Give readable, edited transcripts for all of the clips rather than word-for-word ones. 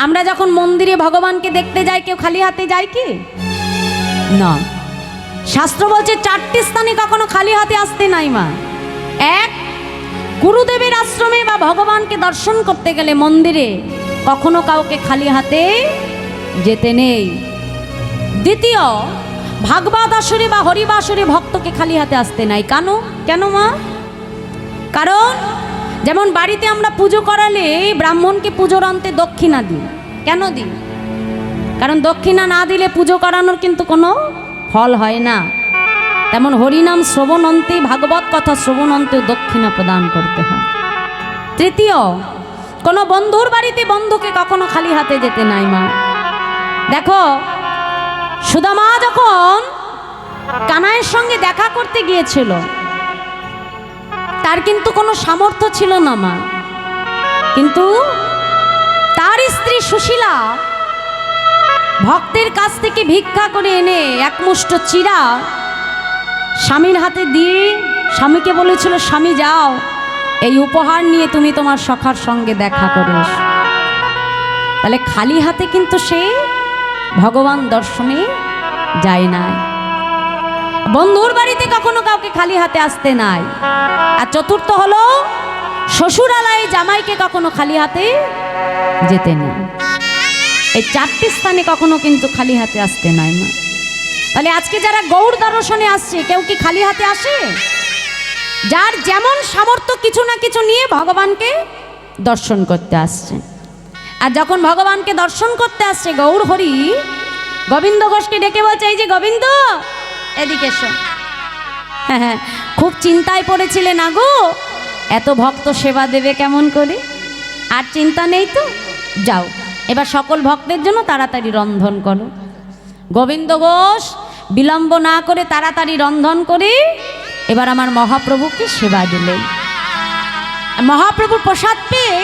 আমরা যখন মন্দিরে ভগবানকে দেখতে যাই কেউ খালি হাতে যায় কি না। শাস্ত্র বলছে 4টি স্থানে কখনো খালি হাতে আসতে নাই মা। এক, গুরুদেবের আশ্রমে বা ভগবানকে দর্শন করতে গেলে মন্দিরে কখনো কাউকে খালি হাতে যেতে নেই। দ্বিতীয়, ভাগবত আসরে বা হরিবাসরে ভক্তকে খালি হাতে আসতে নাই। কেন মা? কারণ যেমন বাড়িতে আমরা পুজো করালে ব্রাহ্মণকে পুজোর অন্তে দক্ষিণা দিই। কেন দিই? কারণ দক্ষিণা না দিলে পুজো করানোর কিন্তু কোনো ফল হয় না। তেমন হরিনাম শ্রবণ অন্তে, ভাগবত কথা শ্রবণ অন্তেও দক্ষিণা প্রদান করতে হয়। তৃতীয়, কোনো বন্ধুর বাড়িতে বন্ধুকে কখনো খালি হাতে যেতে নাই মা। দেখো, সুদামা যখন কানাইয়ের সঙ্গে দেখা করতে গিয়েছিল তার কিন্তু কোনো সামর্থ্য ছিল না মা, কিন্তু তার স্ত্রী সুশীলা ভক্তের কাছ থেকে ভিক্ষা করে এনে একমুষ্ট চিরা স্বামীর হাতে দিয়ে স্বামীকে বলেছিল, স্বামী যাও, এই উপহার নিয়ে তুমি তোমার সখার সঙ্গে দেখা করে এসো। তাহলে খালি হাতে কিন্তু সে ভগবান দর্শনে যায় না। বন্ধুর বাড়িতে কখনো কাউকে খালি হাতে আসতে নাই। আর চতুর্থ হলো, শ্বশুরালয়ে জামাইকে কখনো খালি হাতে যেতে নেই। এই 4টি স্থানে কখনো কিন্তু খালি হাতে আসতে নাই মা। তাহলে আজকে যারা গৌর দর্শনে আসছে কেউ কি খালি হাতে আসে? যার যেমন সামর্থ্য কিছু না কিছু নিয়ে ভগবানকে দর্শন করতে আসছে। আর যখন ভগবানকে দর্শন করতে আসছে গৌর হরি গোবিন্দ ঘোষকে ডেকে বলছে, এই যে গোবিন্দ, এদিকে এসো। হ্যাঁ, খুব চিন্তায় পড়েছিলে না গো, এত ভক্ত সেবা দেবে কেমন করে? আর চিন্তা নেই তো, যাও এবার সকল ভক্তের জন্য তাড়াতাড়ি রন্ধন করো। গোবিন্দ ঘোষ বিলম্ব না করে তাড়াতাড়ি রন্ধন করে এবার আমার মহাপ্রভুকে সেবা দিলেন। মহাপ্রভুর প্রসাদ পেয়ে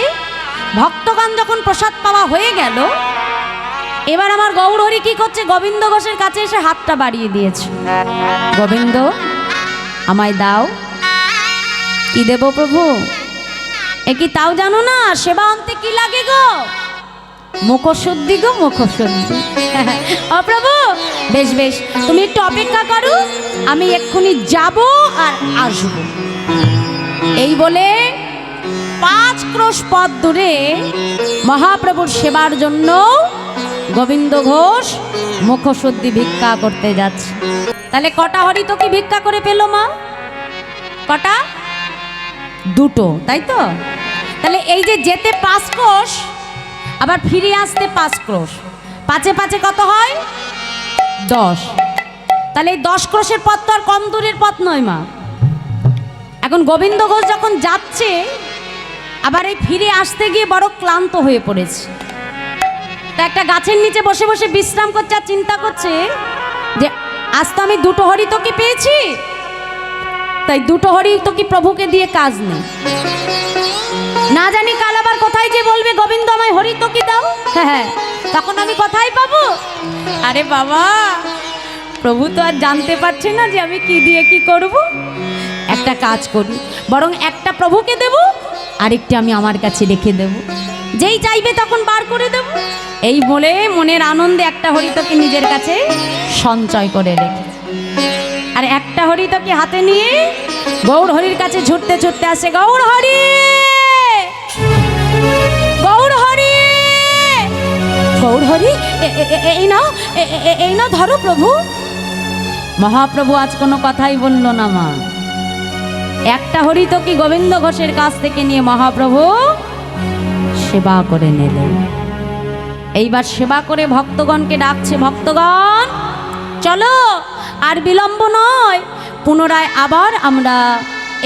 ভক্তগণ যখন প্রসাদ পাওয়া হয়ে গেল, এবার আমার গৌর হরি কি করছে? গোবিন্দ ঘোষের কাছে এসে হাতটা বাড়িয়ে দিয়েছে, গোবিন্দ আমায় দাও। কি দেব প্রভু? এ কি তাও জানো না সেবা অন্তে কি লাগে গো? মুখশুদ্ধি গো, মুখশুদ্ধি। ও প্রভু, বেশ বেশ, তুমি একটু অপেক্ষা করো, আমি এক্ষুনি যাব আর আসব। এই বলে 5 ক্রোশ পথ দূরে মহাপ্রভুর সেবার জন্য গোবিন্দ ঘোষ মুখশুদ্ধি ভিক্ষা করতে যাচ্ছে। তাহলে কটা হরি তো কি ভিক্ষা করে পেল মা? কটা? 2টো, তাই তো? তাহলে এই যে যেতে 5 ক্রোশ, আবার ফিরে আসতে 5 ক্রোশ, 5-এ 5-এ কত হয়? 10। তাহলে এই 10 ক্রোশের পথ তো আর কম দূরের পথ নয় মা। এখন গোবিন্দ ঘোষ যখন যাচ্ছে, আবার এই ফিরে আসতে গিয়ে বড় ক্লান্ত হয়ে পড়েছে। তা একটা গাছের নিচে বসে বসে বিশ্রাম করছে আর চিন্তা করছে যে আজ তো আমি 2টো হরি তো কি পেয়েছি, তাই 2টো হরি তো কি প্রভুকে দিয়ে কাজ নেই, না জানি কাল আবার কোথায় যে বলবে গোবিন্দ আমায় হরি তো কি দাও। হ্যাঁ, তখন আমি কোথায় পাবো? আরে বাবা, প্রভু তো আর জানতে পারছে না যে আমি কি দিয়ে কি করব। একটা কাজ করি, বরং একটা প্রভুকে দেব, আরেকটা আমি আমার কাছে রেখে দেব, যেই চাইবে তখন বার করে দেব। এই বলে মনের আনন্দে একটা হরিতকে নিজের কাছে সঞ্চয় করে রেখে, আর একটা হরিতকে হাতে নিয়ে গৌর হরির কাছে ছুটতে ছুটতে আসে, গৌর হরি, গৌর হরি, গৌর হরি, এই নাও, এই নাও ধরো প্রভু। মহাপ্রভু আজ কোনো কথাই বলল না মা। একটা হরিতকে গোবিন্দ ঘোষের কাছ থেকে নিয়ে মহাপ্রভু সেবা করে নিলেন। এইবার সেবা করে ভক্তগণকে ডাকছে, ভক্তগণ চলো, আর বিলম্ব নয়, পুনরায় আবার আমরা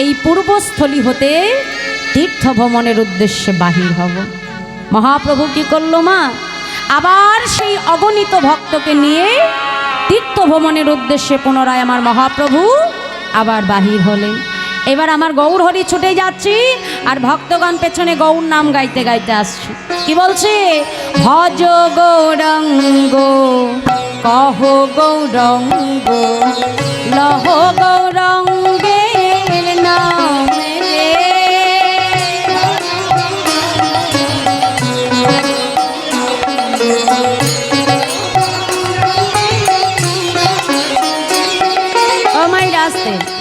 এই পূর্বস্থলী হতে তীর্থ ভ্রমণের উদ্দেশ্যে বাহির হব। মহাপ্রভু কি করলো মা? আবার সেই অগণিত ভক্তকে নিয়ে তীর্থ ভ্রমণের উদ্দেশ্যে পুনরায় আমার মহাপ্রভু আবার বাহির হলেন। এবার আমার গৌর হরি ছুটে যাচ্ছি, আর ভক্তগণ পেছনে গৌর নাম গাইতে গাইতে আসছে। কি বলছে? ভজ গৌরঙ্গ, কহ গৌরঙ্গ, লহ গৌরঙ্গের নাম রে।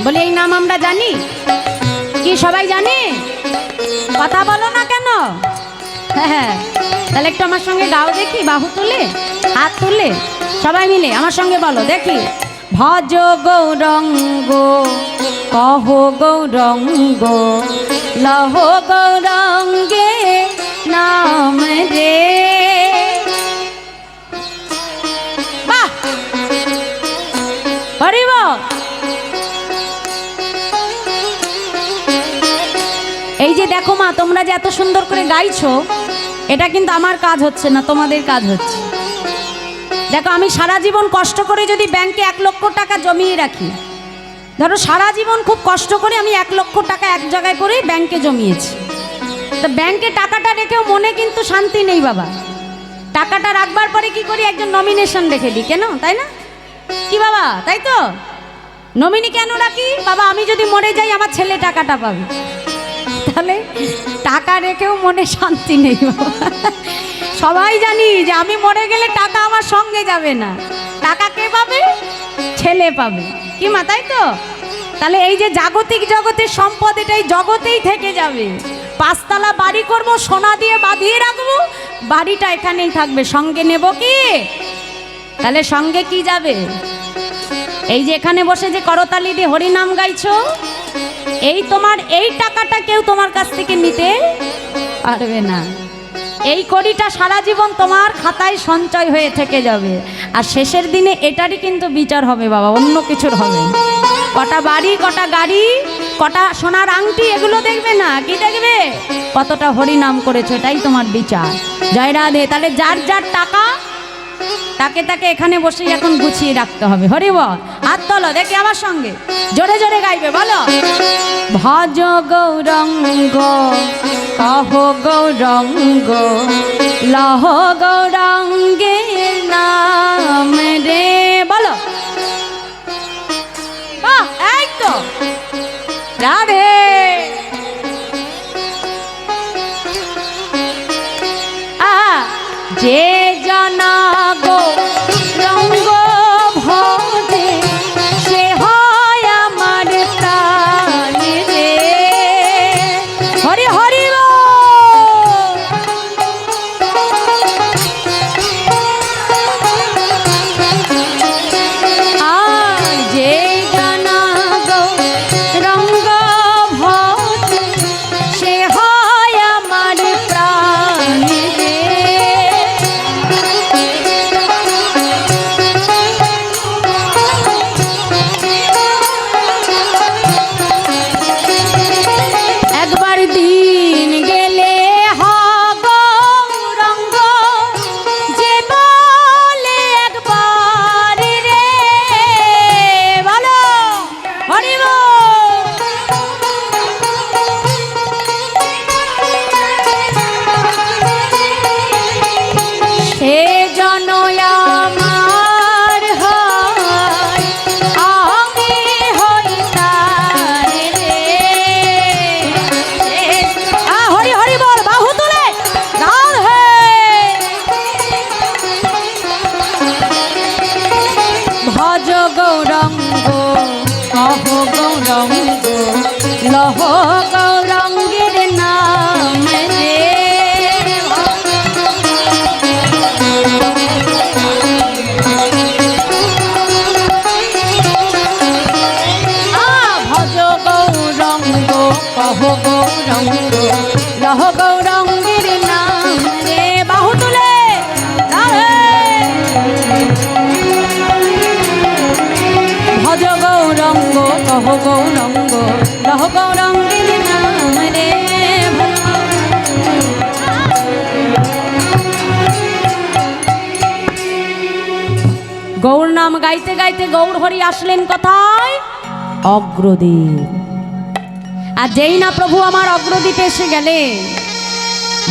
বলি এই নাম আমরা জানি কি? সবাই জানি? কথা বলো না কেন? হ্যাঁ, তাহলে একটু আমার সঙ্গে গাও দেখি, বাহু তুলে, হাত তুলে, সবাই মিলে আমার সঙ্গে বলো দেখি। ভজ গৌরঙ্গ কহ গৌরঙ্গ লহ গৌরঙ্গে নাম রে। বাহ, হরিব। এই যে দেখো মা, তোমরা যে এত সুন্দর করে গাইছো, এটা কিন্তু আমার কাজ হচ্ছে না, তোমাদের কাজ হচ্ছে। দেখো, আমি সারা জীবন কষ্ট করে যদি ব্যাংকে 1 লক্ষ টাকা জমিয়ে রাখি, ধরো সারা জীবন খুব কষ্ট করে আমি 1 লক্ষ টাকা এক জায়গায় করে ব্যাংকে জমিয়েছি, তো ব্যাংকে টাকাটা রেখেও মনে কিন্তু শান্তি নেই বাবা। টাকাটা রাখবার পরে কি করি? একজন নমিনেশন রেখে দিই, কেন? তাই না কি বাবা? তাই তো, নমিনি কেন রাখি বাবা? আমি যদি মরে যাই আমার ছেলে টাকাটা পাবে। তাহলে টাকা রেখেও মনে শান্তি নেই বাবা। সবাই জানি যে আমি মরে গেলে টাকা আমার সঙ্গে যাবে না, টাকা কে পাবে? ছেলে পাবে, কি মা? তাই তো। তাহলে এই যে জাগতিক জগতের সম্পদ, এটাই জগতেই থেকে যাবে। 5 তলা বাড়ি করব, সোনা দিয়ে বাঁধিয়ে রাখবো, বাড়িটা এখানেই থাকবে, সঙ্গে নেব কি? তাহলে সঙ্গে কি যাবে? এই যে এখানে বসে যে করতালি দিয়ে হরিনাম গাইছো, এই তোমার এই টাকাটা কেউ তোমার কাছ থেকে নিতে পারবে না। এই কোটিটা সারা জীবন তোমার খাতায় সঞ্চয় হয়ে থেকে যাবে, আর শেষের দিনে এটারই কিন্তু বিচার হবে বাবা, অন্য কিছুর হবে। কটা বাড়ি, কটা গাড়ি, কটা সোনার আংটি, এগুলো দেখবে না, কি দেখবে? কতটা হরিনাম করেছো, এটাই তোমার বিচার। জয় রাধে। তাহলে যার যার টাকা, তাকে তাকে এখানে বসেই এখন গুছিয়ে রাখতে হবে। হরি বল, হাত তোলো দেখি আমার সঙ্গে, জোরে জোরে গাইবে, বলো। ভজ গৌরঙ্গ কহ গৌরঙ্গ লহ গৌরঙ্গে নাম রে, বলো। এই তো রাধে। যে জানা গৌরঙ্গ ভজে, সে হয় আমার প্রাণ রে। হরি হরি আর যে জানা গৌরঙ্গ ভজে, সে হয় আমার প্রাণ রে। একবার দিন গেলে গৌরঙ্গ, যে বলে একবার রে, বলো হরি বল। সে জন আমার হয়, আমি হই তার রে। হরি হরি বল, বাহু তুলে রাধে। ভজ গৌরঙ্গ কহ গৌরঙ্গ লহ গৌরঙ্গের নাম রে। ভজ গৌরঙ্গ কহ গৌরঙ্গ লহ গৌরঙ্গের নাম রে। বাহু তুলে রাধে। ভজ গৌরঙ্গ কহ গৌরঙ্গ লহ গৌরঙ্গের নাম রে। গৌর নাম গাইতে গাইতে গৌর হরি আসলেন কোথায়? অগ্রদ্বীপ। আর যেই না প্রভু আমার অগ্রদ্বীপে এসে গেলে,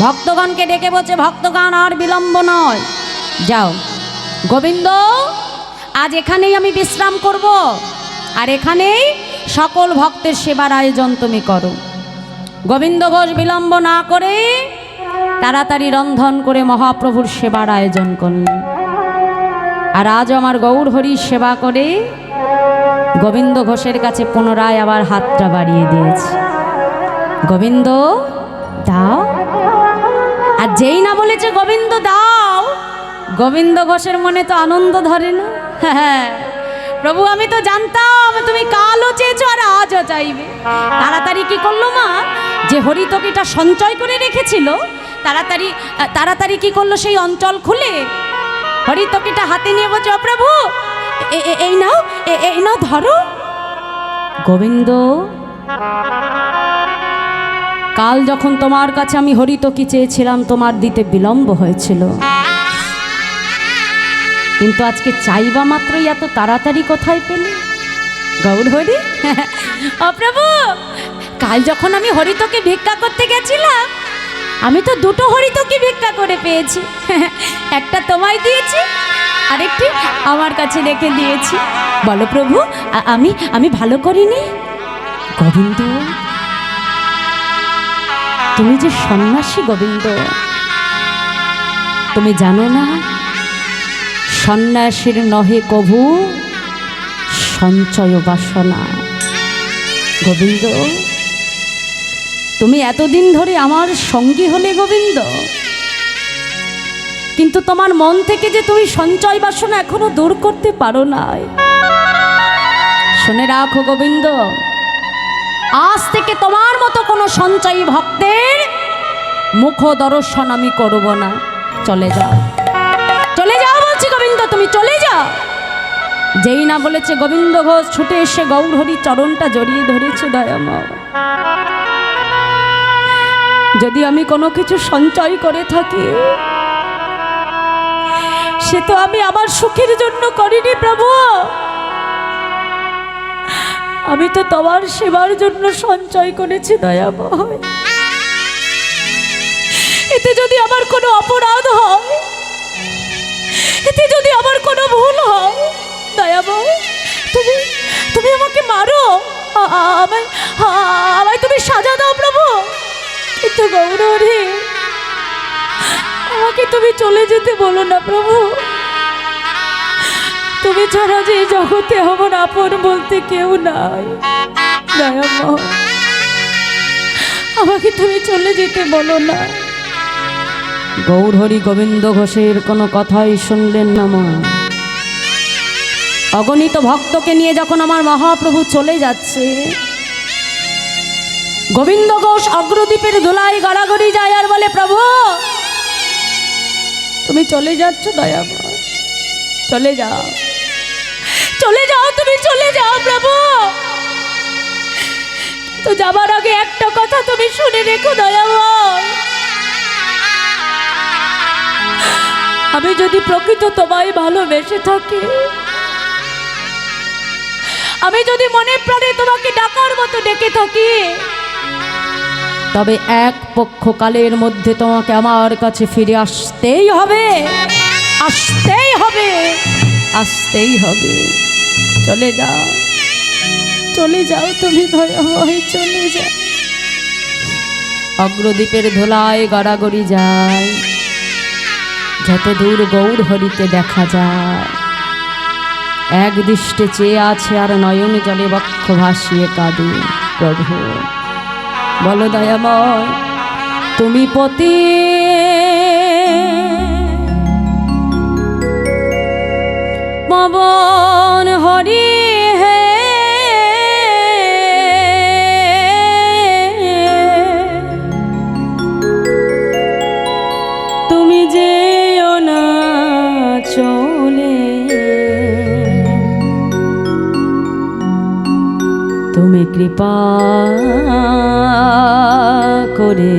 ভক্তগণকে ডেকে বলছে, ভক্তগণ আর বিলম্ব নয়, যাও গোবিন্দ, আজ এখানেই আমি বিশ্রাম করব, আর এখানেই সকল ভক্তের সেবার আয়োজন তুমি করো। গোবিন্দ ঘোষ বিলম্ব না করে তাড়াতাড়ি রন্ধন করে মহাপ্রভুর সেবার আয়োজন করলেন। আর আজ আমার গৌর হরির সেবা করে গোবিন্দ ঘোষের কাছে পুনরায় আবার হাতটা বাড়িয়ে দিয়েছে, গোবিন্দ দাও। আর যেই না বলেছে গোবিন্দ দাও, গোবিন্দ ঘোষের মনে তো আনন্দ ধরে না। হ্যাঁ প্রভু, আমি তো জানতাম তুমি কালও চেয়েছো আর আজও চাইবে। তাড়াতাড়ি কি করলো মা, যে হরিতকিটা সঞ্চয় করে রেখেছিল তাড়াতাড়ি তাড়াতাড়ি কি করলো, সেই অঞ্চল খুলে হরিতকিটা হাতে নিয়ে বলছে, ও প্রভু এই নাও, এই নাও ধরো। গোবিন্দ, কাল যখন তোমার কাছে আমি হরিতকি চেয়েছিলাম তোমার দিতে বিলম্ব হয়েছিল, কিন্তু আজকে চাইবা মাত্রই এত তাড়াতাড়ি কোথায় পেলে? গৌর হরি, ও প্রভু, কাল যখন আমি হরিতকি ভিক্ষা করতে গেছিলাম আমি তো দুটো হরিতকি ভিক্ষা করে পেয়েছি, একটা তোমায় দিয়েছি আরেকটি আমার কাছে রেখে দিয়েছি। বলো প্রভু, আমি ভালো করিনি? গোবিন্দ, তুমি যে সন্ন্যাসী গোবিন্দ, তুমি জানো না সন্ন্যাসীর নহে কভু সঞ্চয় বাসনা। গোবিন্দ, তুমি এতদিন ধরে আমার সঙ্গী হলে গোবিন্দ, কিন্তু তোমার মন থেকে যে তুমি সঞ্চয় বাসনা এখনো দূর করতে পারো নাই। শুনে রাখো গোবিন্দ, আজ থেকে তোমার মতো কোনো সঞ্চয়ী ভক্তের মুখ দর্শন আমি করব না। চলে যাও, চলে যাও বলছি গোবিন্দ, তুমি চলে যাও। যেই না বলেছে গোবিন্দ ঘোষ ছুটে এসে গৌর হরি চরণটা জড়িয়ে ধরেছে। দয়াময়, যদি আমি কোনো কিছু সঞ্চয় করে থাকি সে তো আমি আমার সুখের জন্য করিনি প্রভু, আমি তো তোমার সেবার জন্য সঞ্চয় করেছি। দয়াময়, এতে যদি আমার কোনো অপরাধ হয়, এতে যদি আমার কোনো ভুল হয়, দয়াময় তুমি আমাকে মারো, আমায় তুমি সাজা দাও প্রভু, কিন্তু গৌরী আমাকে তুমি চলে যেতে বলো না প্রভু। তুমি ছাড়া যে জগতে আমার আপন বলতে কেউ নাই। দয়াময়, আমাকে তুমি চলে যেতে বলো না। গৌরহরি গোবিন্দ ঘোষের কোনো কথাই শুনলেন না মা। অগণিত ভক্তকে নিয়ে যখন আমার মহাপ্রভু চলে যাচ্ছে, গোবিন্দ ঘোষ অগ্রদ্বীপের ধুলায় গড়াগড়ি যায় আর বলে, প্রভু তুমি চলে যাচ্ছ, দয়াময় চলে যাও, চলে যাও, তুমি চলে যাও প্রভু। তো যাবার আগে একটা কথা তুমি শুনে রেখো দয়াময়, আমি যদি প্রকৃত তোমায় ভালোবেসে থাকি, আমি যদি মনে প্রাণে তোমাকে ডাকার মতো ডেকে থাকি, তবে এক পক্ষকালের মধ্যে তোমাকে আমার কাছে ফিরে আসতেই হবে, আসতেই হবে, আসতেই হবে। চলে যাও, চলে যাও তুমি দয়াময়, চলে যাও। অগ্রদ্বীপের ধুলায় গড়াগড়ি যায়, যত দূর গৌর হরিকে দেখা যায়, এক দৃষ্টে চেয়ে আছে আর নয়ন জলে বক্ষ ভাসিয়ে কাঁদে। প্রভু বলো দয়াময়, তুমি পতি পবন হরি হে, তুমি যেও না চলে, তুমি কৃপা করে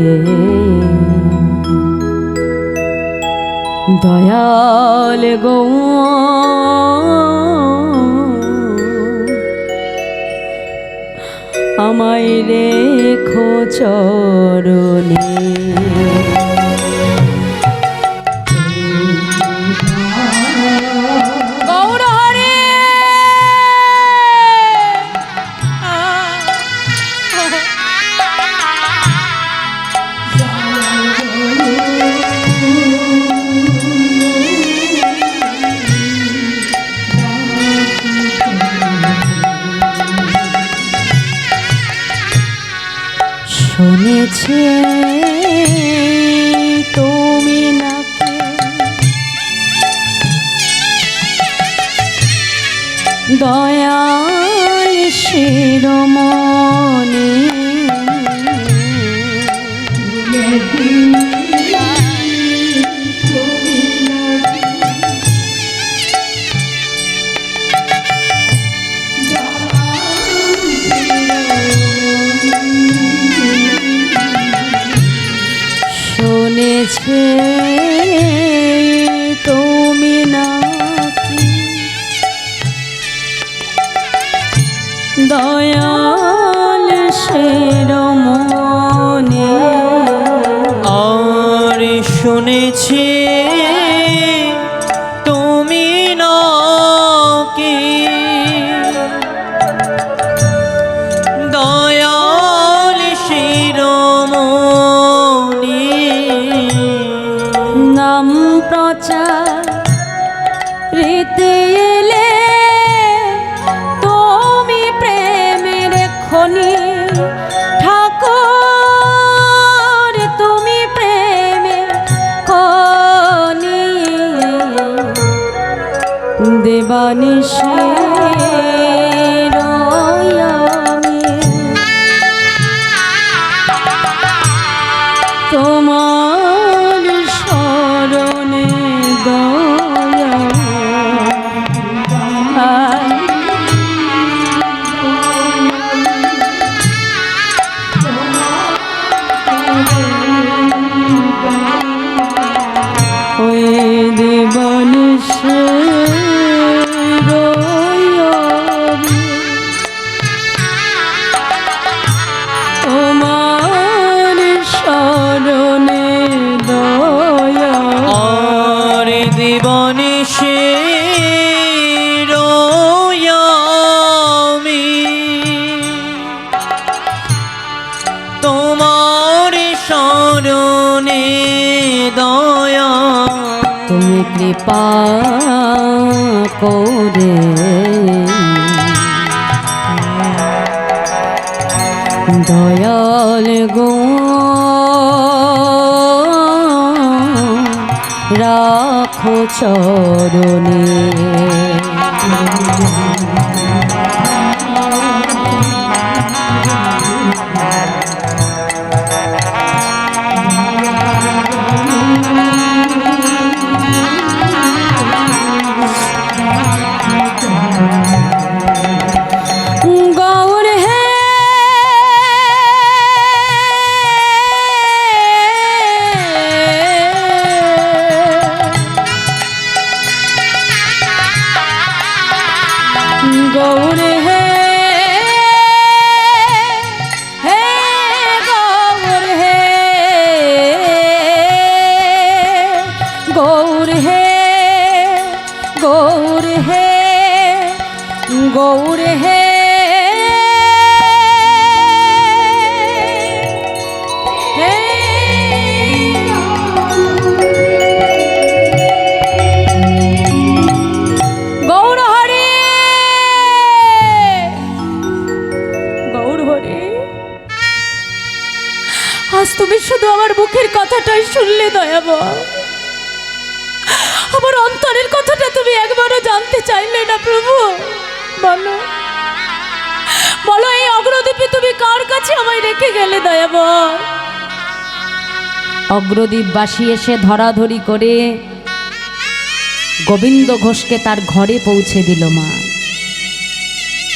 দয়াল গো আমায় রেখো চরণে। শুনেছে তুমি নাকি দয়াল শিরোমণি শুনেছে তুমি নাকি দয়াল শিরোমণি আর শুনেছি তুমি নাকি দয়াল শিরোমণি নাম প্রচার রীতি এলে তুমি প্রেমের খনি ঠাকুর তুমি প্রেমের খনি দেবানিশি তোমার শরণে দয়া ওই দেবানিশি তোমার শরণে দয়া আর দিবনিশি রয়ামি তোমার শরণে দয়া তুমি কৃপা করে দয়াল গো রাখো চরণে গৌর হে গৌর হে হে গৌর হে গৌর হে গৌর হে গৌর হে গৌর হরে গৌর হরে আজ তুমি শুধু আমার মুখের কথাটাই শুনলে দয়াবা আমার অন্তরের কথাটা তুমি একবারও জানতে চাইলে না প্রভু বলো বলো এই অগ্রদ্বীপে তুমি কার কাছে আমায় রেখে গেলে দয়াবা অগ্রদ্বীপবাসী এসে ধরাধরি করে গোবিন্দ ঘোষকে তার ঘরে পৌঁছে দিল মা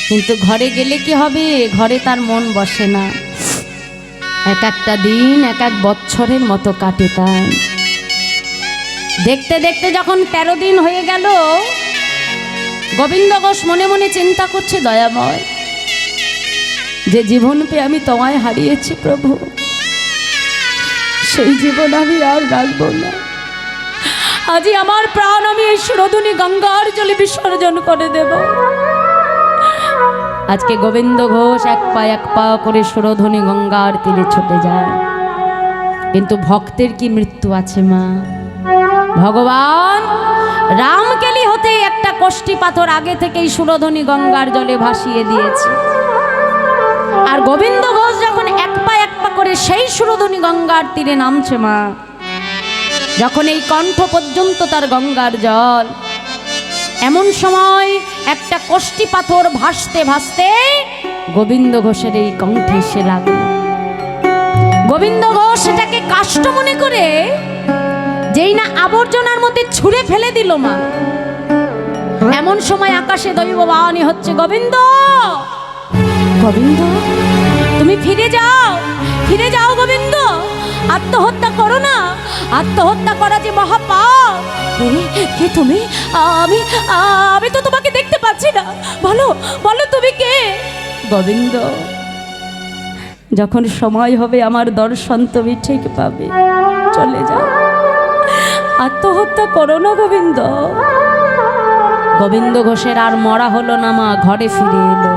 কিন্তু ঘরে গেলে কি হবে ঘরে তার মন বসে না এক একটা দিন এক এক বছরের মতো কাটে তার দেখতে দেখতে যখন 13 দিন হয়ে গেল গোবিন্দ ঘোষ মনে মনে চিন্তা করছে দয়াময় যে জীবন পেয়ে আমি তোমায় হারিয়েছি প্রভু সেই জীবন আমি আর রাখবো না আজই আমার প্রাণ আমি এই সুরধুনী গঙ্গার জলে বিসর্জন করে দেব আজকে গোবিন্দ ঘোষ এক পা করে সুরধুনী গঙ্গার তীরে ছুটে যায় কিন্তু ভক্তের কি মৃত্যু আছে মা ভগবান রামকেলি হতে একটা কষ্টি পাথর আগে থেকেই সুরধুনী গঙ্গার জলে ভাসিয়ে দিয়েছে আর গোবিন্দ ঘোষ যখন এক পা করে সেই সুরধুনী গঙ্গার তীরে নামছে মা। যখন এই কণ্ঠ পর্যন্ত তার গঙ্গার জল, এমন সময় একটা কষ্টি পাথর ভাসতে ভাসতে গোবিন্দ ঘোষের এই কণ্ঠে এসে লাগলো। গোবিন্দ ঘোষ এটাকে কাষ্ঠ মনে করে যেই না আবর্জনার মধ্যে ছুঁড়ে ফেলে দিল মা। এমন সময় আকাশে দৈববাণী হচ্ছে, গোবিন্দ, গোবিন্দ, তুমি ফিরে যাও, ফিরে যাও গোবিন্দ, আত্মহত্যা করো না, আত্মহত্যা করা যে মহাপাপ। কে তুমি? আমি তো তোমাকে দেখতে পাচ্ছি না, বলো বলো তুমি কে? গোবিন্দ, যখন সময় হবে আমার দর্শন তুমি ঠিক পাবে, চলে যাও, আত্মহত্যা করো না গোবিন্দ। গোবিন্দ ঘোষের আর মরা হলো না মা, ঘরে ফিরে এলো।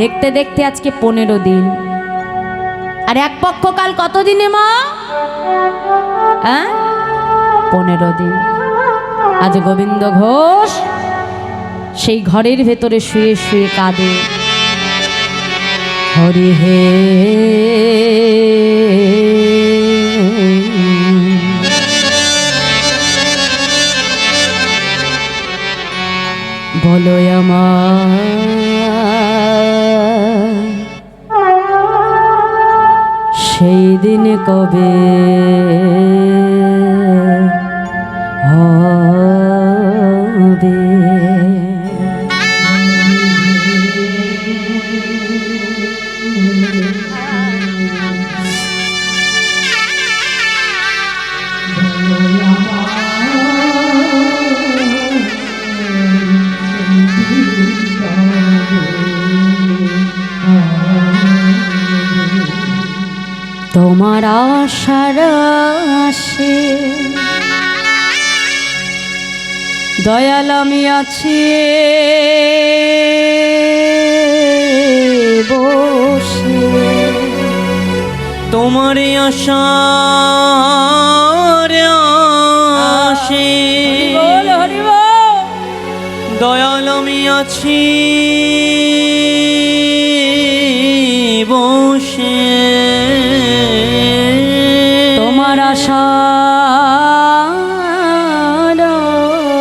দেখতে দেখতে আজকে 15 দিন। আর এক পক্ষকাল কতদিনে মা? 15 দিন। আজ গোবিন্দ ঘোষ সেই ঘরের ভেতরে শুয়ে শুয়ে কাঁদে, হরি হে বলো আমার সেই দিন কবে হবে? তোমার আশার আসে দয়াল আমি আছি বসে, তোমার আশার আসে দয়াল আমি আছি বসে, তোমার আশার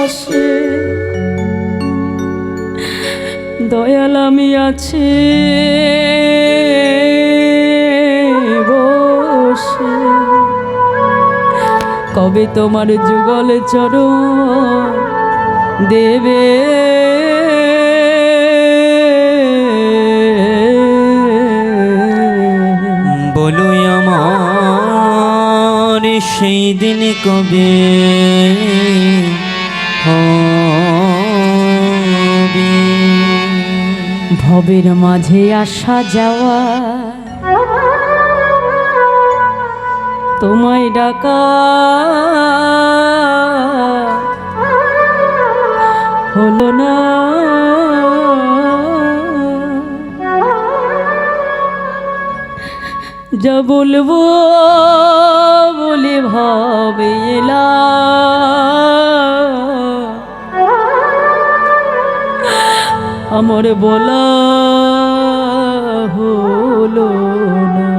আসে দয়াল আমি আছি বসে, কবে তোমার যুগল চরণ দেবে বলো আমার সেই দিন কবে হবে? ভবের মাঝে আসা যাওয়া তোমায় ডাকা হলো না, যা বলবো বলে ভাবে এলা আমার বলা হলো না।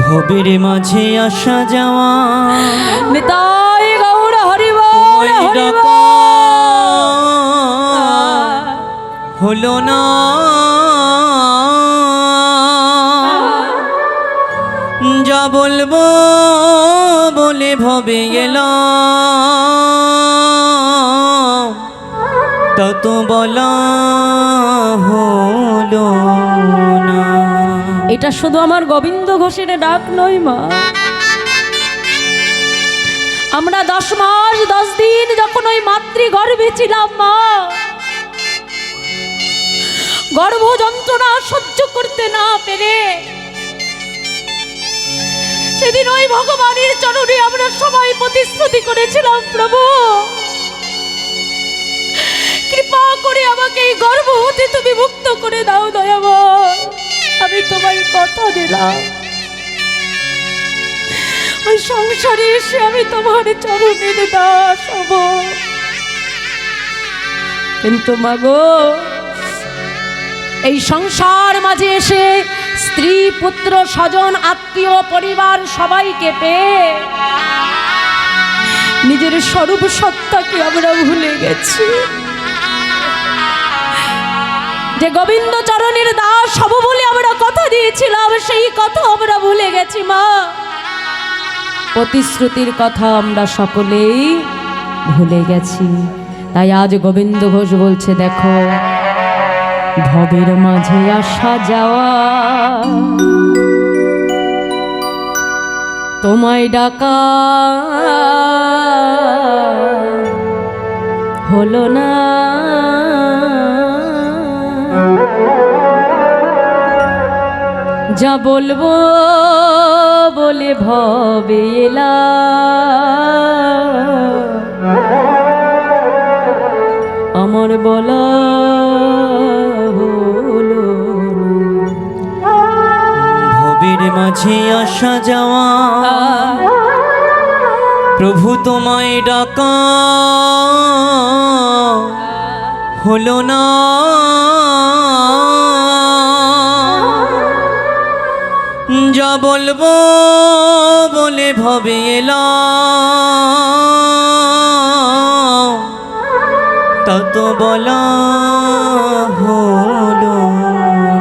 ভবের মাঝে আসা যাওয়া নিতাই গৌর হরি বল হরি বল। হলো না, যা বলবো বলে ভবে গেলাম তত বলা হলো না। এটা শুধু আমার গোবিন্দ ঘোষের ডাক নয় মা, আমরা 10 মাস 10 দিন যখন ওই মাতৃগর্ভে ছিলাম মা, গর্ভ যন্ত্রণা সহ্য করতে না পেরে সেদিন ওই ভগবানের চরণে আমরা সবাই প্রতিশ্রুতি করেছিলাম, প্রভু কৃপা করে আমাকে এই গর্ভ হতে তুমি মুক্ত করে দাও দয়াময়। আমি তোমায় কথা দিলাম ওই সংসারে এসে আমি তোমার চরণের দাস হব, কিন্তু মাগো এই সংসার মাঝে এসে স্ত্রী পুত্র স্বজন আত্মীয় পরিবার সবাইকে পেয়ে নিজের স্বরূপ সত্তাকে আমরা ভুলে গেছি। যে গোবিন্দ চরণের দাস হব বলে আমরা কথা দিয়েছিলাম, সেই কথা আমরা ভুলে গেছি মা। প্রতিশ্রুতির কথা আমরা সকলেই ভুলে গেছি। তাই আজ গোবিন্দ ঘোষ বলছে, দেখো ভবের মাঝে আসা যাওয়া, তোমায় ডাকা হলো না। যা বলবো বলে ভবে এলা, আমার বলা হলো না। ভবের মাঝে আসা যাওয়া, প্রভু তোমায় ডাকা হলো না। যা বলবো বলে ভবে এলাম, তা তো বলা হলো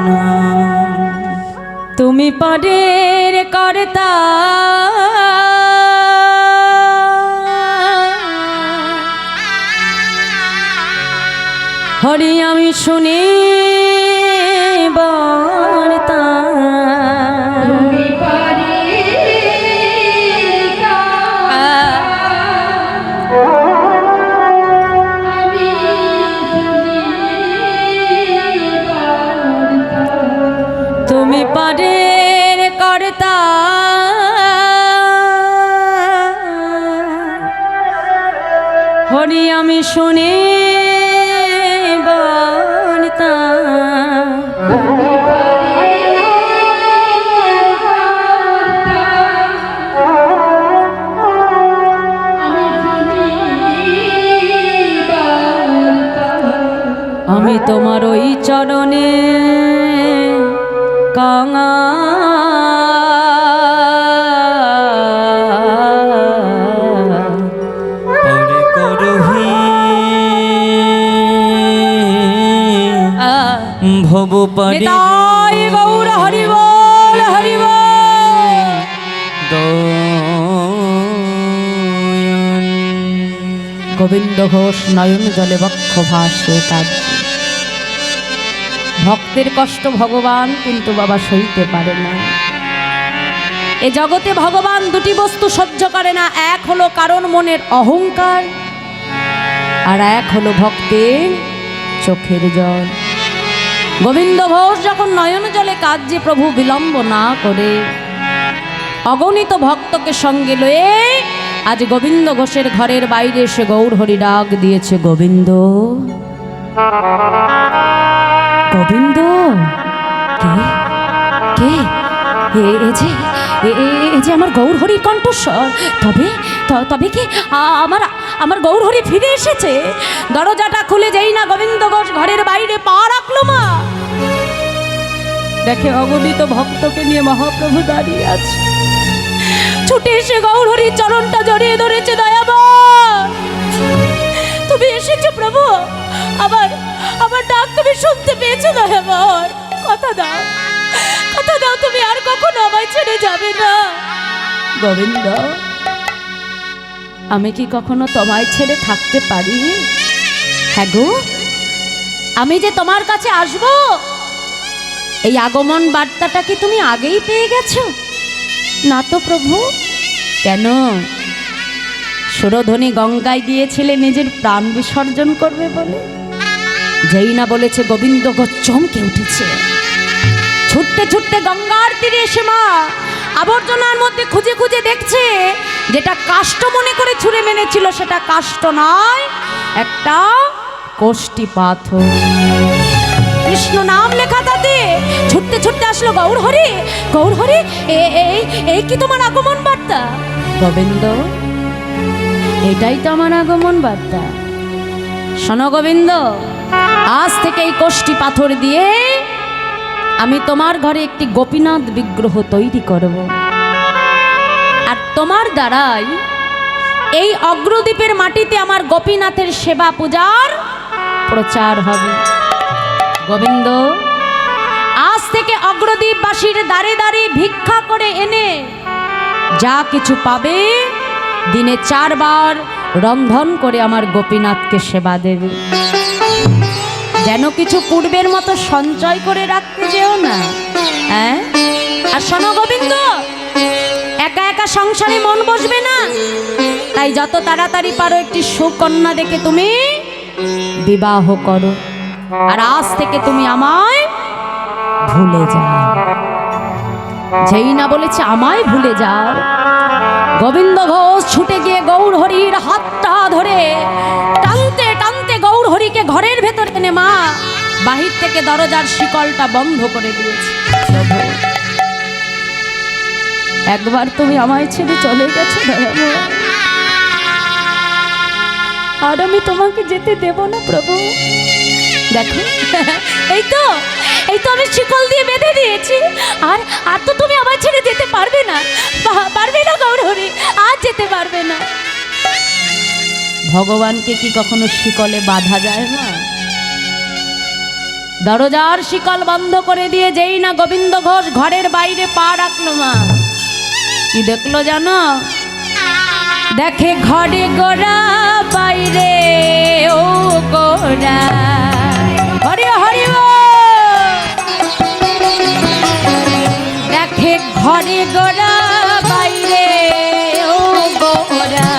না। তুমি পারের কর্তা, হরি আমি শুনি বার্তা। তুমি পারের কর্তা, হরি আমি শুনি বার্তা। আমি তোমার ওই চরণে কাঙা, পরে করহি ভব পারে নিতাই গৌর হরি বল হরি বল। দয়াল। গোবিন্দ ঘোষ নয়ন জলে বক্ষ ভাসে কাঁদছে। ভক্তের কষ্ট ভগবান কিন্তু বাবা সইতে পারে না। এ জগতে ভগবান দুটি বস্তু সহ্য করে না, এক হলো কারণ মনের অহংকার, আর এক হলো ভক্তের চোখের জল। গোবিন্দ ঘোষ যখন নয়ন জলে কাঁদছে, প্রভু বিলম্ব না করে অগণিত ভক্তকে সঙ্গে লয়ে আজ গোবিন্দ ঘোষের ঘরের বাইরে এসে গৌর হরি ডাক দিয়েছে, গোবিন্দ গোবিন্দ। কে কে এ যে আমার গৌর হরি কণ্ঠস্বর। তবে কি আমার গৌর হরি ফিরে এসেছে? দরজাটা খুলে যেই না গোবিন্দ ঘোষ ঘরের বাইরে পা রাখলো মা, দেখে অগণিত ভক্তকে নিয়ে মহাপ্রভু দাঁড়িয়ে আছে। ছুটে এসে গৌর হরির চরণটা জড়িয়ে ধরেছে, দয়াবর তুমি এসেছো প্রভু, আমার ডাক তুমি শুনতে পেয়েছো দয়াবর। কথা দাও তুমি আর কখনো আমায় ছেড়ে যাবে না। গোবিন্দ, আমি কি কখনো তোমায় ছেড়ে থাকতে পারি? হ্যাঁ গো, আমি যে তোমার কাছে আসব, এই আগমন বার্তাটা কি তুমি আগেই পেয়ে গেছো? না তো প্রভু। কেন? সুরধ্বনি গঙ্গায় গিয়েছিলে নিজের প্রাণ বিসর্জন করবে বলে। যেই না বলেছে গোবিন্দ ঘোষ চমকে উঠেছে। ছুটতে ছুটতে গঙ্গার তীরে এসে মা আবর্জনার মধ্যে খুঁজে খুঁজে দেখছে, যেটা কাষ্ঠ মনে করে ছুঁড়ে মেনেছিল সেটা কাষ্ঠ নয়, একটা কোষ্ঠী পাথর। কৃষ্ণ নাম লেখা তাতে। ছুটতে ছুটতে আসলো গৌর হরি। এই কি তোমার আগমন বার্তা? গোবিন্দ, এটাই তো আমার আগমন বার্তা। শোনো গোবিন্দ, আজ থেকে এই কোষ্ঠী পাথর দিয়ে আমি তোমার ঘরে একটি গোপীনাথ বিগ্রহ তৈরি করব, আর তোমার দ্বারাই এই অগ্রদ্বীপের মাটিতে আমার গোপীনাথের সেবা পূজার প্রচার হবে। গোবিন্দ, আজ থেকে অগ্রদ্বীপবাসীর দ্বারে দ্বারে ভিক্ষা করে এনে যা কিছু পাবে দিনে 4 বার রন্ধন করে আমার গোপীনাথকে সেবা দেবে। যেন কিছু পূর্বের মতো সঞ্চয় করে রাখতে যেও না, হ্যাঁ? আর শোনো গোবিন্দ, একা একা সংসারে মন বসবে না, তাই যত তাড়াতাড়ি পারো একটি সুকন্যা দেখে তুমি বিবাহ করো, আর আজ থেকে তুমি আমায় ভুলে যাও। যেই না বলেছে আমায় ভুলে যাও, গোবিন্দ ঘোষ ছুটে গিয়ে গৌর হরির হাতটা ধরে টানতে টানতে গৌর হরিকে ঘরের ভেতর এনে মা বাহির থেকে দরজার শিকলটা বন্ধ করে দিয়েছে। প্রভু, একবার তুমি আমায় ছেড়ে চলে গেছো দয়াময়, আর আমি তোমাকে যেতে দেব না প্রভু। দেখো, এই তো আমি শিকল দিয়ে বেঁধে দিয়েছি, আর আর তো তুমি আমায় ছেড়ে যেতে পারবে না, পারবে না গৌর হরি, আর যেতে পারবে না। ভগবানকে কি কখনো শিকলে বাঁধা যায় না? দরজার শিকল বন্ধ করে দিয়ে যেই না গোবিন্দ ঘোষ ঘরের বাইরে পা রাখলো, মা কি দেখলো জানো? দেখে ঘরে গোরা বাইরে ও গোরা, হরি হরি দেখে ঘরে গোরা বাইরে ও গোরা,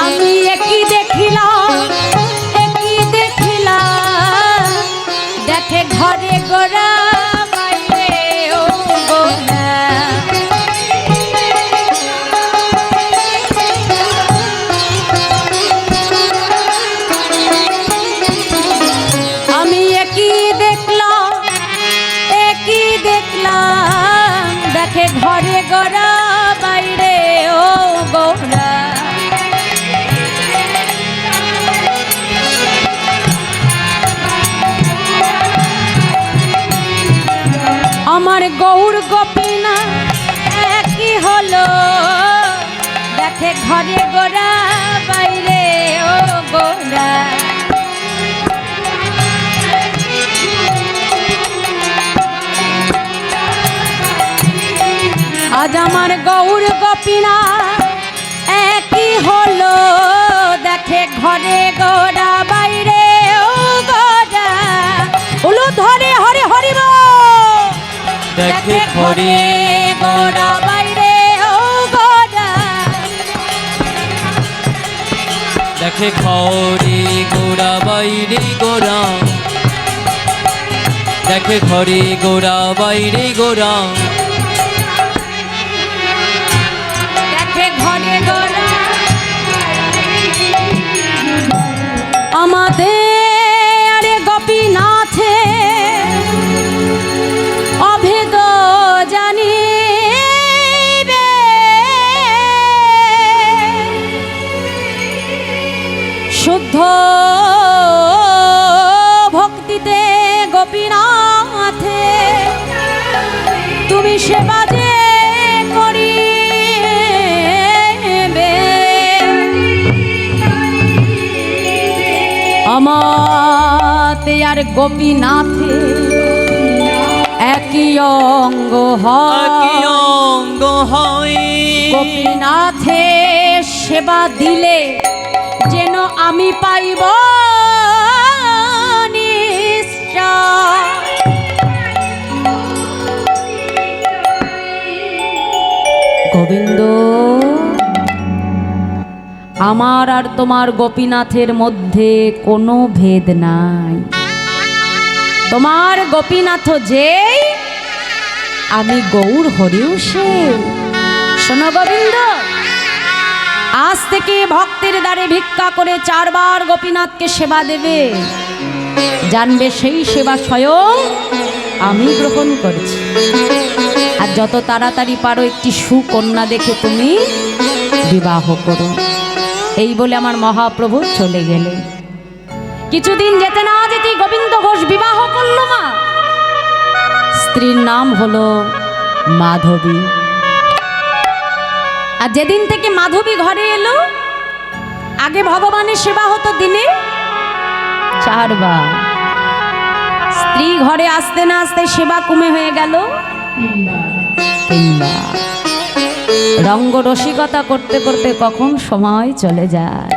আমি একই দেখিলাম দেখে ঘরে গোরা বাইরে ও গোরা, আমি একই দেখলাম দেখে ঘরে গোরা বাইরে ও গোরা, আমার গৌর গোপীনা একই হলো, দেখে ঘরে গোরা বাইরে ও গোরা, আজ আমার গৌর গোপীনা একই হলো, দেখে ঘরে গোরা বাইরে ও গোরা, উলু ধরে হরে হরিব, দেখে ঘরে গোরা বাইরে ও গোরা, দেখে ঘরে গোরা বাইরে গোরা, দেখে ঘরে গোরা বাইরে গোরা, দেখে ঘরে গোরা। আমাদের গোপীনাথে অভেদ জানিবে, শুদ্ধ ভক্তিতে গোপীনাথে তুমি সেবা যে করিবে, আমাতে আর গোপীনাথে একই অঙ্গ হয়, গোপীনাথে সেবা দিলে যেন আমি পাইব নিশ্চয়। গোবিন্দ, আমার আর তোমার গোপীনাথের মধ্যে কোনো ভেদ নাই, তোমার গোপীনাথ যেই, আমি গৌর হরিও সে। শোনো গোবিন্দ, আজ থেকে ভক্তের দ্বারে ভিক্ষা করে 4 বার গোপীনাথকে সেবা দেবে, জানবে সেই সেবা স্বয়ং আমি গ্রহণ করেছি। আর যত তাড়াতাড়ি পারো একটি সুকন্যা দেখে তুমি বিবাহ করো। এই বলে আমার মহাপ্রভু চলে গেলেন। কিছুদিন যেতে না যেতেই গোবিন্দ ঘোষ বিবাহ করল মা। স্ত্রীর নাম হলো মাধবী। আর যেদিন থেকে মাধবী ঘরে এলো, আগে ভগবানের সেবা হতো দিনে 4 বার। স্ত্রী ঘরে আসতে না আসতে সেবা কমে হয়ে গেল 3 বার। রঙ্গ রসিকতা করতে করতে কখন সময় চলে যায়।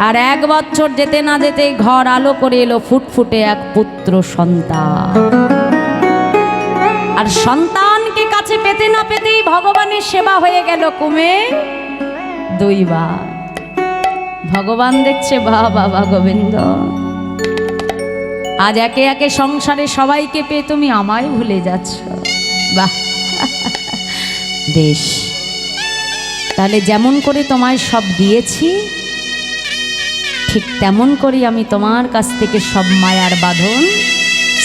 আর 1 বছর যেতে না যেতেই ঘর আলো করে এলো ফুটফুটে এক পুত্র সন্তান। আর সন্তানকে কাছে পেতে না পেতেই ভগবানের সেবা হয়ে গেল কমে 2 বার। ভগবান দেখছে, বাবা গোবিন্দ, আজ একে একে সংসারে সবাইকে পেয়ে তুমি আমায় ভুলে যাচ্ছ। বাহ, বেশ, তাহলে যেমন করে তোমায় সব দিয়েছি ঠিক তেমন করে আমি তোমার কাছ থেকে সব মায়ার বাঁধন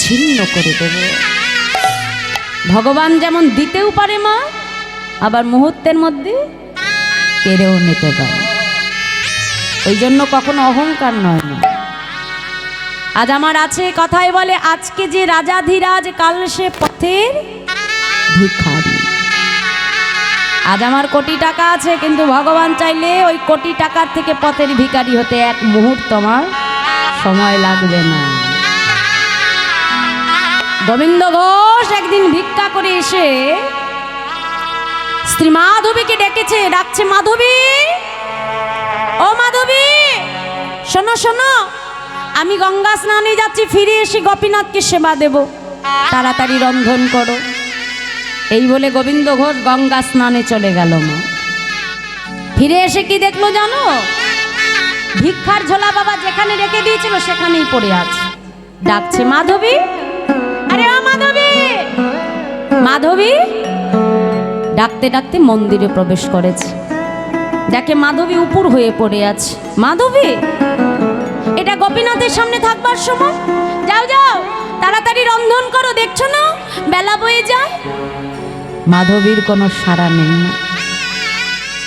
ছিন্ন করে দেব। ভগবান যেমন দিতেও পারে মা, আবার মুহূর্তের মধ্যে কেড়েও নিতে পারে। ওই জন্য কখনো অহংকার নয় না। আজ আমার আছে, কথায় বলে আজকে যে রাজাধিরাজ কাল সে পথের ভিখারি। আজ আমার কোটি টাকা আছে, কিন্তু ভগবান চাইলে ওই কোটি টাকার থেকে পথের ভিখারি হতে 1 মুহূর্ত আমার সময় লাগবে না। গোবিন্দ ঘোষ একদিন ভিক্ষা করে এসে স্ত্রী মাধবীকে ডেকেছে, ডাকছে, মাধবী, ও মাধবী, শোনো শোনো, আমি গঙ্গা স্নানে যাচ্ছি, ফিরে এসে গোপীনাথকে সেবা দেব, তাড়াতাড়ি রন্ধন করো। এই বলে গোবিন্দ ঘোষ গঙ্গা স্নানে চলে গেল মা। ফিরে এসে কি দেখলো জানো? ভিক্ষার ঝোলা বাবা যেখানে রেখে দিয়েছিল সেখানেই পড়ে আছে। ডাকছে, মাধবী, আরে ও মাধবী, মাধবী। ডাকতে ডাকতে মন্দিরে প্রবেশ করেছে, দেখে মাধবী উপুর হয়ে পড়ে আছে। মাধবী, এটা গোপীনাথের সামনে থাকবার সময়, যাও যাও তাড়াতাড়ি রন্ধন করো, দেখছো না বেলা বয়ে যায়। মাধবীর কোনো সাড়া নেই না।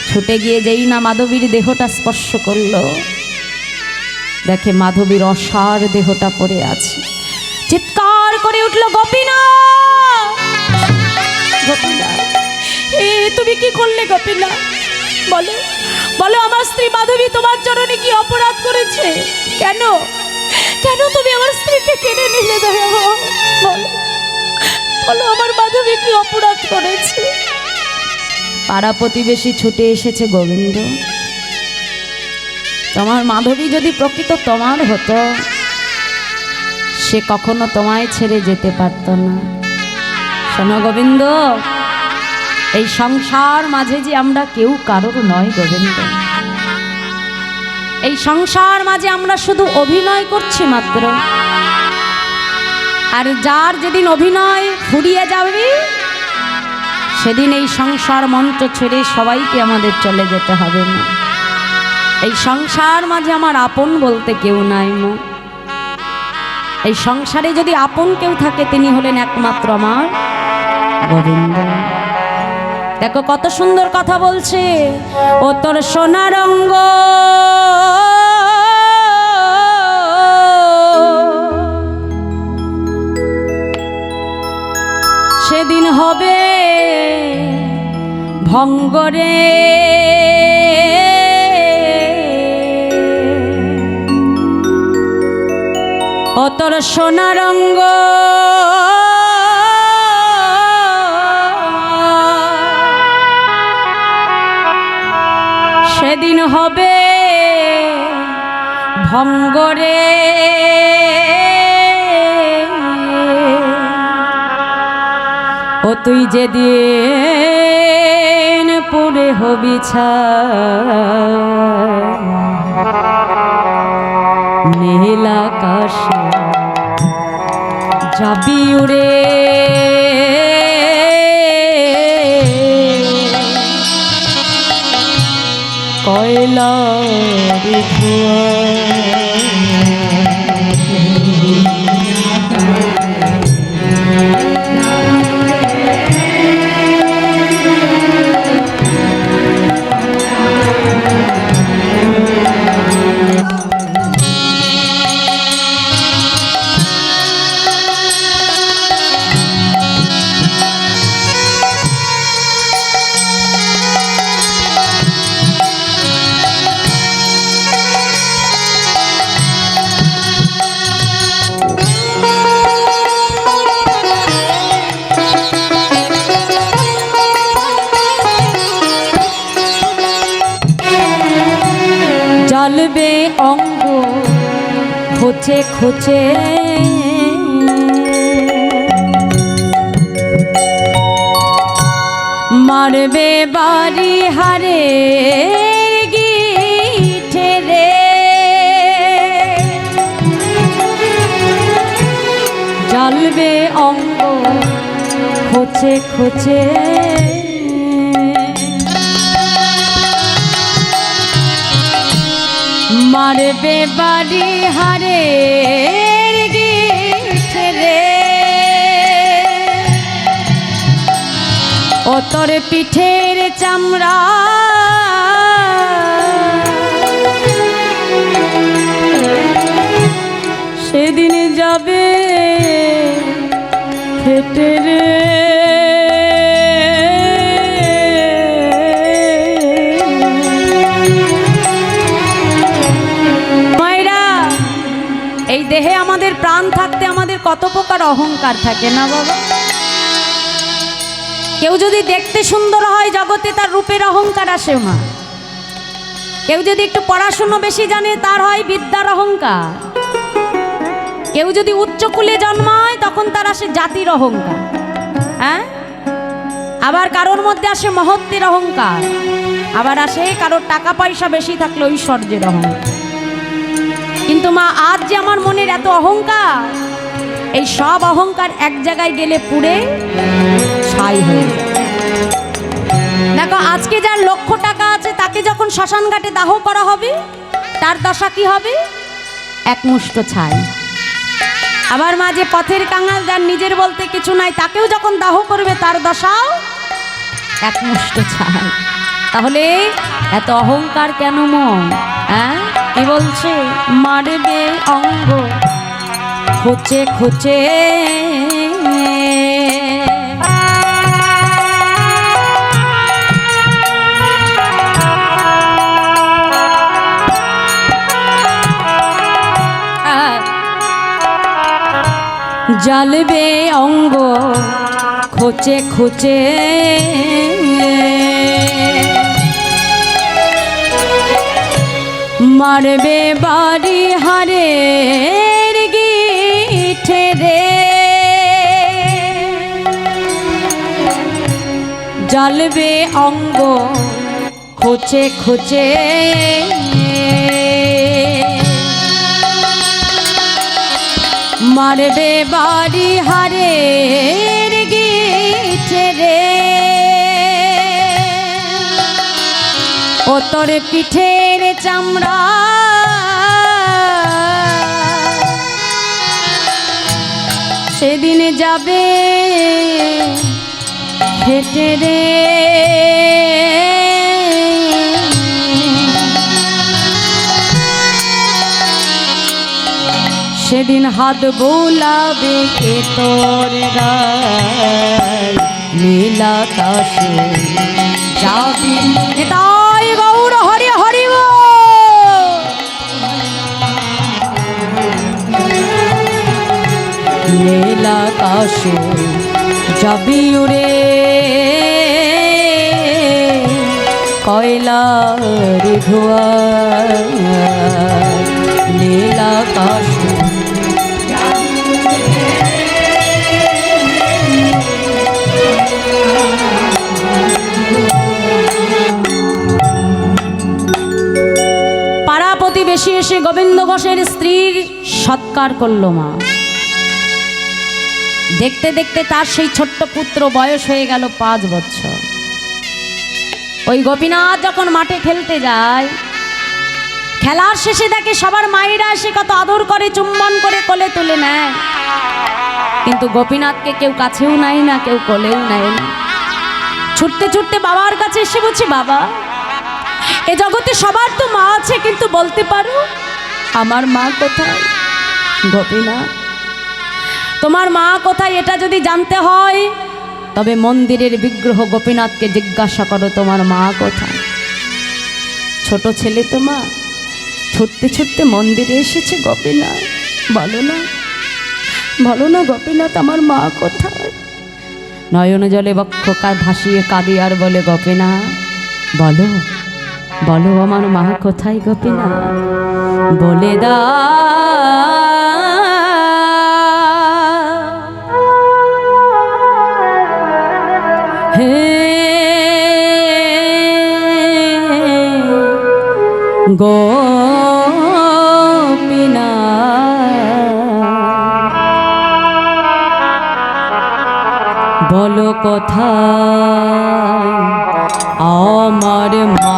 ছুটে গিয়ে যেই না মাধবীর দেহটা স্পর্শ করলো, দেখে মাধবীর অসার দেহটা পড়ে আছে। চিৎকার করে উঠলো, গোপীনাথ, গোপীনাথ, তুমি কি করলে গোপীনাথ? বলো বলো, আমার স্ত্রী মাধবী তোমার চরণে কি অপরাধ করেছে? কেন কেন তুমি আমার স্ত্রীকে কেড়ে নিলে? বলো বলো, আমার মাধবী কি অপরাধ করেছে? পাড়া প্রতিবেশী ছুটে এসেছে, গোবিন্দ, তোমার মাধবী যদি প্রকৃত তোমার হতো, সে কখনো তোমায় ছেড়ে যেতে পারত না। শোনো গোবিন্দ, এই সংসার মাঝে যে আমরা কেউ কারোর নয় গোবিন্দ। এই সংসার মাঝে আমরা শুধু অভিনয় করছি মাত্র। আর যার যেদিন অভিনয় ফুরিয়ে যাবে, সেদিন এই সংসার মঞ্চ ছেড়ে সবাইকে আমাদের চলে যেতে হবে না। এই সংসার মাঝে আমার আপন বলতে কেউ নাই মা। এই সংসারে যদি আপন কেউ থাকে, তিনি হলেন একমাত্র আমার গোবিন্দ। দেখো কত সুন্দর কথা বলছে, ও তোর সোনার অঙ্গ সেদিন হবে ভঙ্গরে, ও তোর সোনার অঙ্গ সেদিন হবে ভঙ্গরে। ও তুই যেদিন পড়ে হবি নীল আকাশে যাবি উড়ে, কয়লার ধোঁয়া অঙ্গ খোঁচে খোঁচে মারবে বাড়ি হারে গিঠে রে, জ্বালবে অঙ্গ খোঁচে খোঁচে মারবে বাড়ি হারে গিঠে রে, ও তোর পিঠের চামড়া সেদিন যাবে ফেটে রে। মায়েরা, এই দেহে আমাদের প্রাণ থাকতে আমাদের কত প্রকার অহংকার থাকে না বাবা? কেউ যদি দেখতে সুন্দর হয় জগতে তার রূপের অহংকার আসে মা। কেউ যদি একটু পড়াশুনো বেশি জানে তার হয় বিদ্যার অহংকার। কেউ যদি উচ্চকুলে জন্মায় তখন তার আসে জাতির অহংকার। হ্যাঁ, আবার কারোর মধ্যে আসে মহত্বের অহংকার, আবার আসে কারোর টাকা পয়সা বেশি থাকলে ঐশ্বর্যের অহংকার। কিন্তু মা আজ যে আমার মনের এত অহংকার, এই সব অহংকার এক জায়গায় গেলে পুড়ে ছাই হয়ে যায়। দেখো আজকে যার লক্ষ টাকা আছে তাকে যখন শ্মশান ঘাটে দাহ করা হবে তার দশা কি হবে? এক মুষ্ট ছাই। আবার মাঝে পথের কাঙাল যার নিজের বলতে কিছু নাই তাকেও যখন দাহ করবে তার দশাও এক মুষ্ট ছাই। তাহলে এত অহংকার কেন মন? হ্যাঁ, কি বলছে? মারবে অঙ্গ খোঁচে খোঁচে জ্বালবে অঙ্গ খোঁচে খোঁচে মারবে বাড়ি হারে গিঠে রে, জ্বালবে অঙ্গ খোঁচে খোঁচে মারবে বাড়ি হারে গিঠে রে, ও তোর পিঠের চামড়া সেদিন যাবে ফেটে রে। সেদিন হাত বোলাবে কে তোর গায় নীলা কাশে যাবি তাই গৌর হরি হরি নীলা কাশে যাবি উড়ে কয়লার ধোয়া নীলা কাশে প্রতিবেশী এসে গোবিন্দ ঘোষের স্ত্রীর সৎকার করল মা। দেখতে দেখতে তার সেই ছোট্ট পুত্র বয়স হয়ে গেল 5 বছর। ওই গোপীনাথ যখন মাঠে খেলতে যায়, খেলার শেষে দেখে সবার মায়েরা এসে কত আদর করে, চুম্বন করে কোলে তুলে নেয়, কিন্তু গোপীনাথকে কেউ কাছেও নেয় না, কেউ কোলেও নেয় না। ছুটতে ছুটতে বাবার কাছে এসে বলছে, বাবা এ জগতে সবার তো মা আছে, কিন্তু বলতে পারো আমার মা কোথায়? গোপীনাথ, তোমার মা কোথায় এটা যদি জানতে হয় তবে মন্দিরের বিগ্রহ গোপীনাথকে জিজ্ঞাসা করো তোমার মা কোথায়। ছোট ছেলে তো মা, ছুটতে ছুটতে মন্দিরে এসেছে। গোপীনাথ বলো না, বলো না গোপীনাথ আমার মা কোথায়? নয়ন জলে বক্ষ ভাসিয়ে কাঁদি আর বলে, গোপীনাথ বলো বলো আমার মা কোথায় গোপীনা, বলে দা হে গোপীনা, বলো কোথায় আমার মা।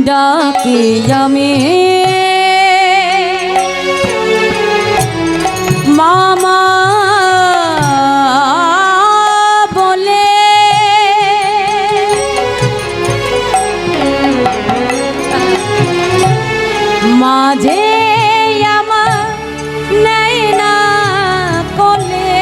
ডাকি আমি মামা বলে, মাঝে আমার নেই না কোলে,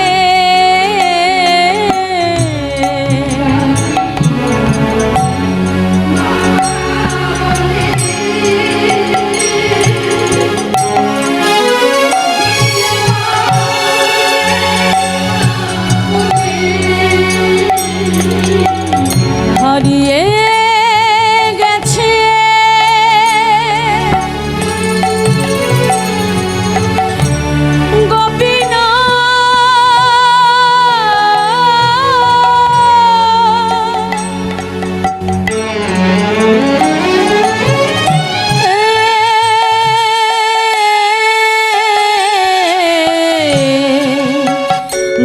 হারিয়ে গেছে গোপীনা,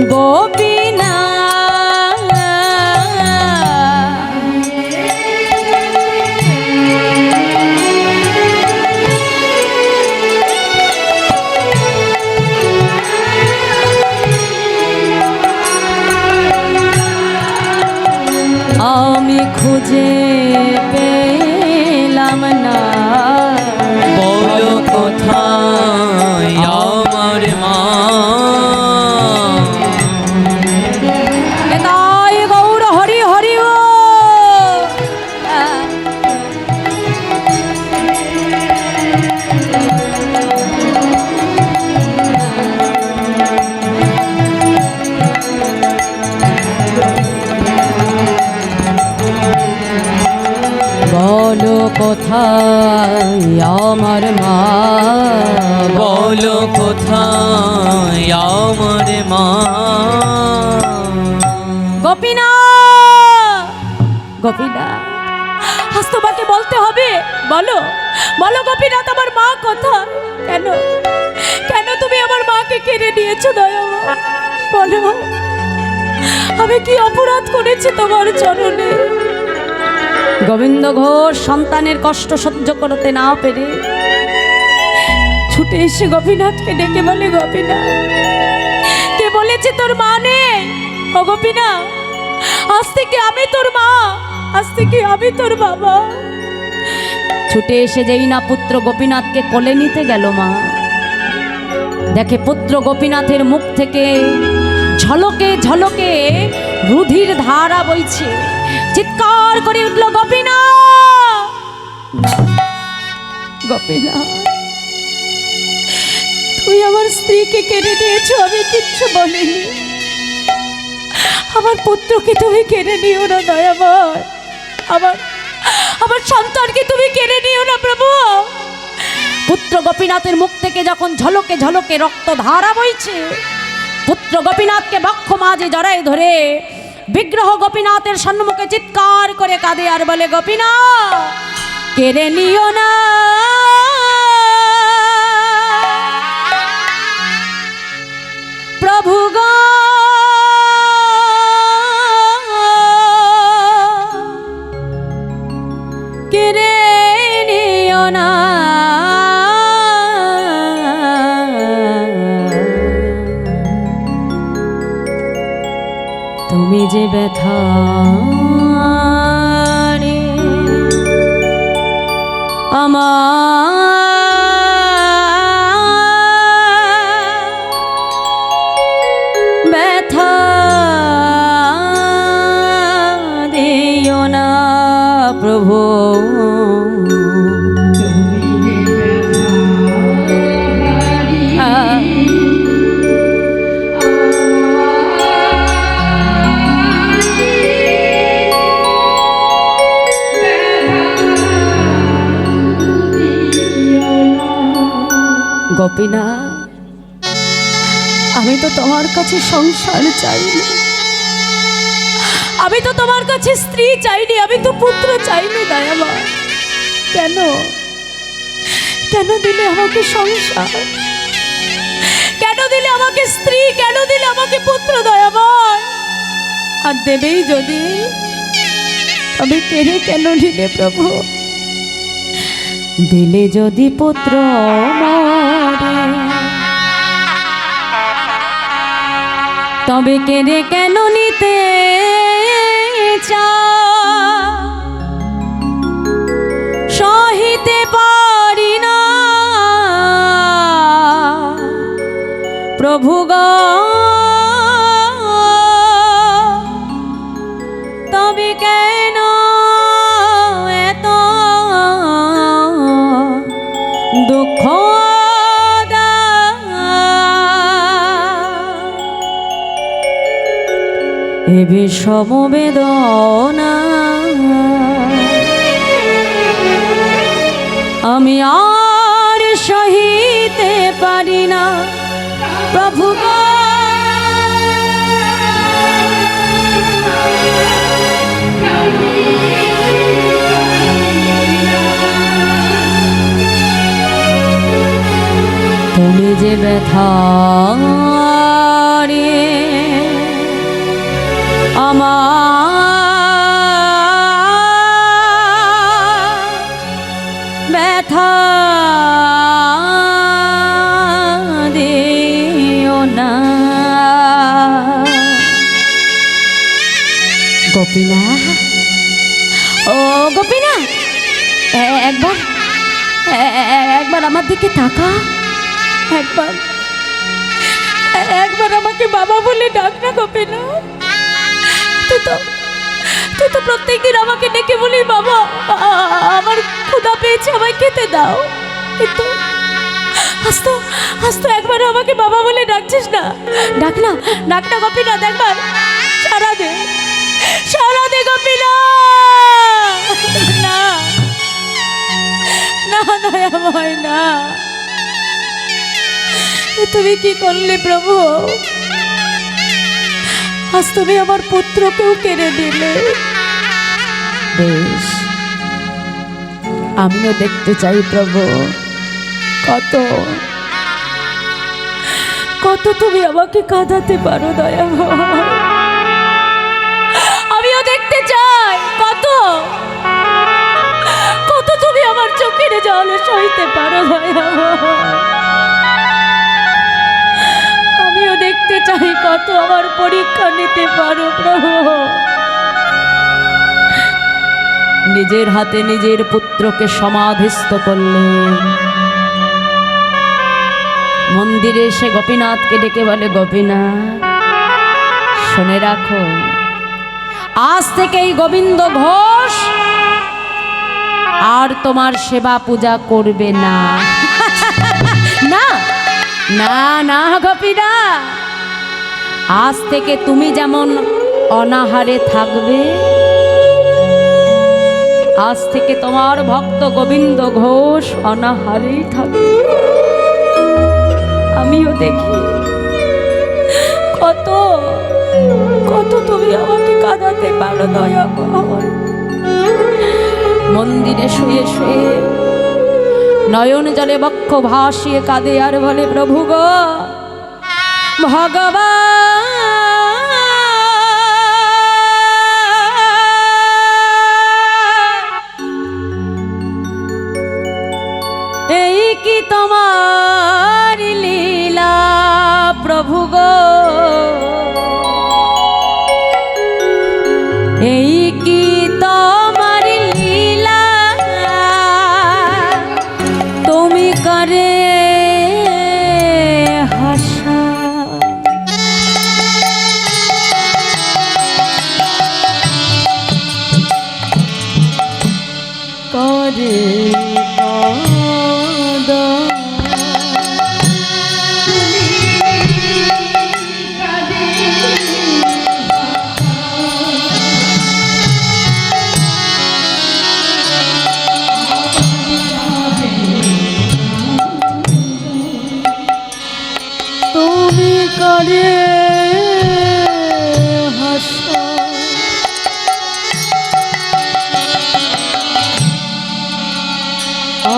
গোপীনা আমি খুঁজে পেলাম না, বলো কোথায় আমার মা। তাই গৌর হরি হরি ও বলো কোথায় আমার মা, বলো কোথায় আমার মা। গোপীনা, গোপীনা আজ তোমাকে বলতে হবে, বলো বলো গোপীনা তোমার মা কোথায়, কেন কেন তুমি আমার মাকে কেড়ে নিয়েছো দয়াময়, বলো আমি কি অপরাধ করেছি তোমার চরণে। গোবিন্দ ঘোষ সন্তানের কষ্ট সহ্য করতে না পেরে ছুটে এসে গোপীনাথকে ডেকে বলে, গোপীনাথ কে বলেছে তোর মা নেই, ও গোপীনাথ আজ থেকে আমি তোর মা, আজ থেকে আমি তোর বাবা। ছুটে এসে যেই না পুত্র গোপীনাথকে কোলে নিতে গেল মা, দেখে পুত্র গোপীনাথের মুখ থেকে ঝলকে ঝলকে রুধির ধারা বইছে, চিৎকার করে উঠল গোপীনাথ, গোপীনাথ তুই আমার স্ত্রীকে কেড়ে নিয়েছো, আমি কিচ্ছু বলিনি, আমার পুত্রকে তুমি কেড়ে নিও না দয়াময়, আমার সন্তানকে তুমি কেড়ে নিও না প্রভু। পুত্র গোপীনাথের মুখ থেকে যখন ঝলকে ঝলকে রক্ত ধারা বইছে, পুত্র গোপীনাথকে বক্ষ মাঝে জড়ায় ধরে বিগ্রহ গোপীনাথের সম্মুখে চিৎকার করে কাঁদে আর বলে, গোপীনাথ কেড়ে নিও না, প্রভু গো কেড়ে নিও না, তুমি যে ব্যথা প্রভু। গোপীনা, আমি তো তোমার কাছে সংসার চাইনি, আমি তো তোমার কাছে স্ত্রী চাইনি, আমি তো পুত্র চাইনি দয়ামা। কেন কেন দিলে আমাকে সংসার, কেন দিলে আমাকে স্ত্রী, কেন দিলে আমাকে পুত্র দয়াময়? আর দেবেই যদি, তবে কেড়ে কেন নিলে প্রভু? দিলে যদি পুত্র মরে, তবে কেড়ে কেন নিতে চাও? সহিতে পারি না প্রভু গো, তবে কেন এত দুঃখ এ বিষম বেদনা? আমি আর সহিতে পারি না প্রভু গো। তুমি যে ব্যথা রে আমার, ব্যথা দিও না গোপীনা। ও গোপীনা, একবার একবার আমার দিকে তাকা, একবার একবার আমাকে বাবা বলে ডাক না গোপীনা। তুই তো প্রত্যেকদিন আমাকে ডেকে বলি বাবা আমার ক্ষুধা পেয়েছে, আমায় খেতে দাও, কিন্তু আজ তো একবার আমাকে বাবা বলে ডাকছিস না। ডাক না গোপীনা, একবার সারা দে গোপীনা। না না দয়াময় না, তুমি কি করলে প্রভু? আজ তুমি আমার পুত্রকেও কেড়ে দিলে। বেশ, আমিও দেখতে চাই প্রভু, কত কত তুমি আমাকে কাঁদাতে পারো দয়াময়। আমিও দেখতে চাই কত কত তুমি আমার চোখের জল সইতে পারো দয়াময়। আমিও দেখতে চাই কত আমার পরীক্ষা নিতে পারো প্রভু। নিজের হাতে নিজের পুত্রকে সমাধিস্থ করলেন। মন্দিরে এসে গোপীনাথকে ডেকে বলে, গোপীনাথ শুনে রাখো, আজ থেকে এই গোবিন্দ ঘোষ আর তোমার সেবা পূজা করবে না। না না না গোপীনা, আজ থেকে তুমি যেমন অনাহারে থাকবে, আজ থেকে তোমার ভক্ত গোবিন্দ ঘোষ অনাহারেই থাকবে। আমিও দেখি কত কত তুমি আমাকে কাঁদাতে পারো দয়াময়। মন্দিরে শুয়ে শুয়ে নয়ন জলে বক্ষ ভাসিয়ে কাঁদে আর বলে, প্রভু গো ভগবান, এই কি তোমার লীলা প্রভু গো, এই কি তোমার লীলা, তুমি করে হাসা। করে কাঁদো। তুমি করে হাসো,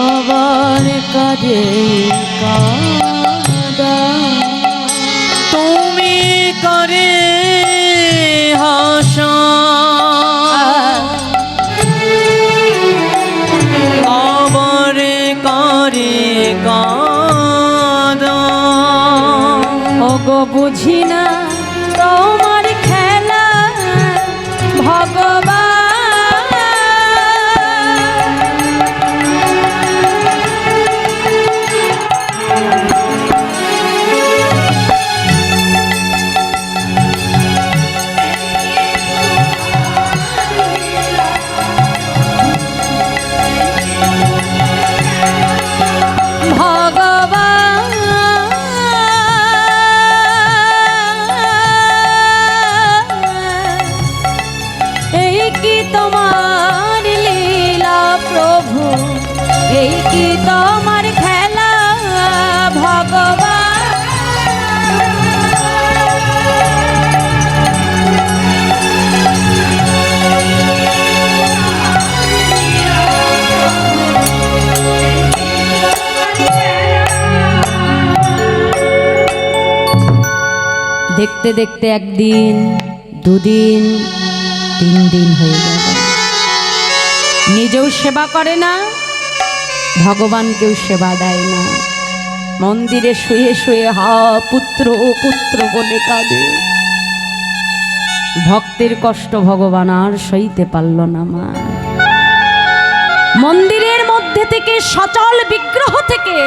আবার কাঁদে কাঁদা। তুমি করে হাসো, আবার করে কাঁদো। ওগো বুঝি না তোমার খেলা ভগবান, তোমার লীলা প্রভু, এই কি তোমার খেলা ভগবান। দেখতে দেখতে একদিন, দুদিন, 3 দিন হয়ে গেল। নিজেও সেবা করে না, ভগবানকেও সেবা দেয় না। মন্দিরে শুয়ে শুয়ে হা পুত্র ও পুত্র বলে কাঁদে। ভক্তের কষ্ট ভগবান আর সইতে পারল না মা। মন্দিরের মধ্যে থেকে সচল বিগ্রহ থেকে,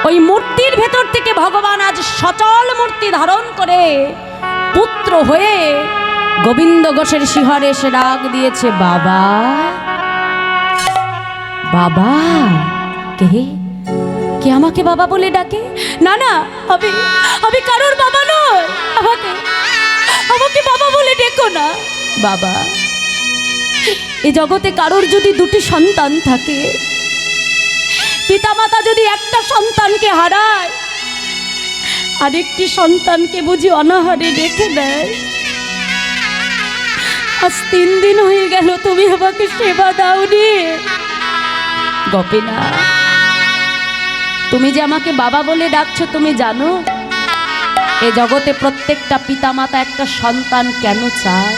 ওই মূর্তির ভেতর থেকে ভগবান আজ সচল মূর্তি ধারণ করে পুত্র হয়ে গোবিন্দ ঘোষের শিহরে এসে ডাক দিয়েছে, বাবা বাবা। কে কে আমাকে বাবা বলে ডাকে? না না, আমি কারোর বাবা নই, আমাকে বাবা বলে ডেকো না। বাবা, এই জগতে কারোর যদি 2টি সন্তান থাকে, পিতামাতা যদি একটা সন্তানকে হারায়, আরেকটি সন্তানকে বুঝি অনাহারে রেখে দেয়। আজ 3 দিন হয়ে গেল তুমি আমাকে সেবা দাওনি। গোপীনা, তুমি যে আমাকে বাবা বলে ডাকছো, তুমি জানো এ জগতে প্রত্যেকটা পিতামাতা একটা সন্তান কেন চায়?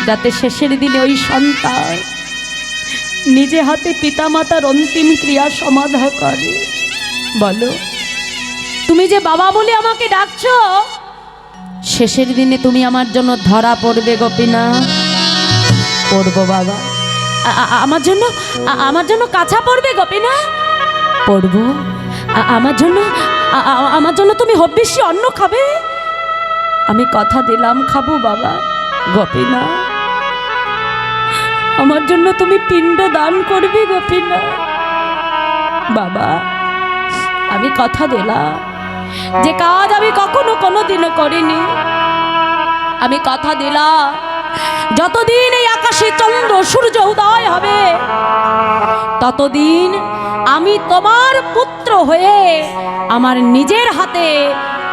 যাতে শেষের দিনে ওই সন্তান নিজে হাতে পিতামাতার অন্তিম ক্রিয়া সমাধা করে। বলো, তুমি যে বাবা বলে আমাকে ডাকছো, শেষের দিনে তুমি আমার জন্য ধরা পড়বে গোপীনা? পড়বো বাবা। আমার জন্য কাছা পড়বে গোপীনা? পড়বো। আমার জন্য তুমি হব্বিষ্যি অন্ন খাবে? আমি কথা দিলাম খাবো বাবা। গোপীনা, আমার জন্য তুমি পিণ্ড দান করবে গোপীনা? বাবা, আমি কথা দিলাম যে কাজ আমি কখনো কোনোদিনও করিনি। আমি কথা দিলাম যতদিন এই আকাশে চন্দ্র সূর্য উদয় হবে, ততদিন আমি তোমার পুত্র হয়ে আমার নিজের হাতে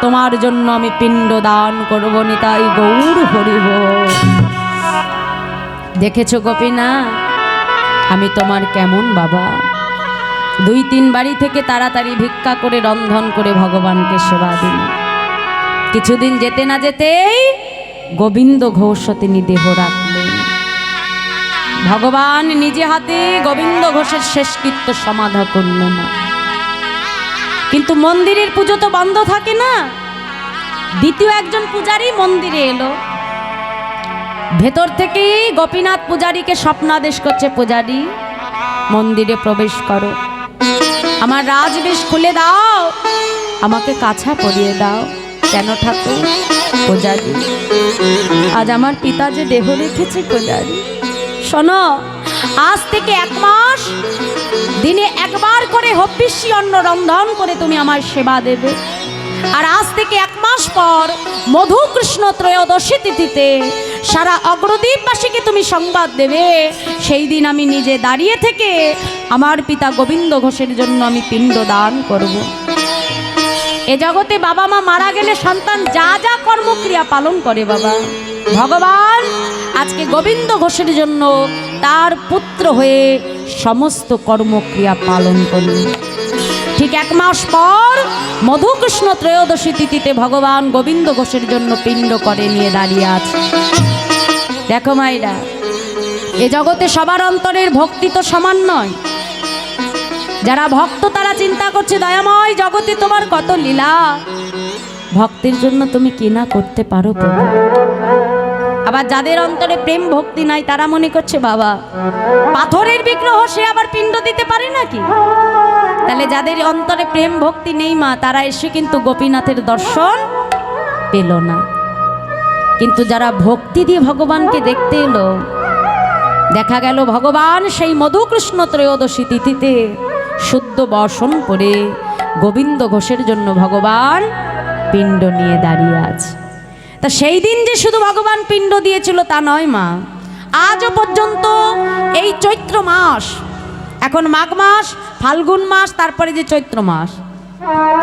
তোমার জন্য আমি পিণ্ড দান করব। নিতাই গৌর হরিব। দেখেছো গোপীনা আমি তোমার কেমন বাবা? 2-3 বাড়ি থেকে তাড়াতাড়ি ভিক্ষা করে রন্ধন করে ভগবানকে সেবা দিন। কিছুদিন যেতে না যেতেই গোবিন্দ ঘোষ তিনি দেহ রাখলেন। ভগবান নিজে হাতে গোবিন্দ ঘোষের শেষকৃত্য সমাধা করল না। কিন্তু মন্দিরের পুজো তো বন্ধ থাকে না। দ্বিতীয় একজন পূজারী মন্দিরে এলো। ভেতর থেকেই গোপীনাথ পূজারীকে স্বপ্নাদেশ করছে, পূজারী মন্দিরে প্রবেশ করো, আমার রাজবেশ খুলে দাও, আমাকে কাছা পরিয়ে দাও। কেন ঠাকুর? পূজারী, আজ আমার পিতা যে দেহ রেখেছে পূজারী, শোনো, আজ থেকে 1 মাস দিনে একবার করে হবিষ্যি অন্ন রন্ধন করে তুমি আমার সেবা দেবে। আর আজ থেকে 1 মাস পর মধু কৃষ্ণ ত্রয়োদশী তিথিতে সারা অগ্রদ্বীপবাসীকে তুমি সংবাদ দেবে। সেই দিন আমি নিজে দাঁড়িয়ে থেকে আমার পিতা গোবিন্দ ঘোষের জন্য আমি পিণ্ড দান করব। এ জগতে বাবা মা মারা গেলে সন্তান যা যা কর্মক্রিয়া পালন করে বাবা, ভগবান আজকে গোবিন্দ ঘোষের জন্য তার পুত্র হয়ে সমস্ত কর্মক্রিয়া পালন করবে। ঠিক 1 মাস পর মধুকৃষ্ণ ত্রয়োদশী তিথিতে ভগবান গোবিন্দ ঘোষের জন্য পিণ্ড করে নিয়ে দাঁড়িয়ে আছে। দেখো মায়েরা, এ জগতে সবার অন্তরের ভক্তি তো সমান নয়। যারা ভক্ত তারা চিন্তা করছে দয়াময় জগতে তোমার কত লীলা, ভক্তের জন্য তুমি কি না করতে পারো প্রভু। আবার যাদের অন্তরে প্রেম ভক্তি নাই তারা মনে করছে বাবা পাথরের বিগ্রহ সে আবার পিণ্ড দিতে পারে নাকি। তাহলে যাদের অন্তরে প্রেম ভক্তি নেই মা, তারা এসে কিন্তু গোপীনাথের দর্শন পেল না। কিন্তু যারা ভক্তি দিয়ে ভগবানকে দেখতে এলো, দেখা গেল ভগবান সেই মধুকৃষ্ণ ত্রয়োদশী তিথিতে শুদ্ধ বসন পরে গোবিন্দ ঘোষের জন্য ভগবান পিণ্ড নিয়ে দাঁড়িয়ে আছে। তা সেই দিন যে শুধু ভগবান পিণ্ড দিয়েছিল তা নয় মা, আজও পর্যন্ত এই চৈত্র মাস, এখন মাঘ মাস, ফাল্গুন মাস, তারপরে যে চৈত্র মাস,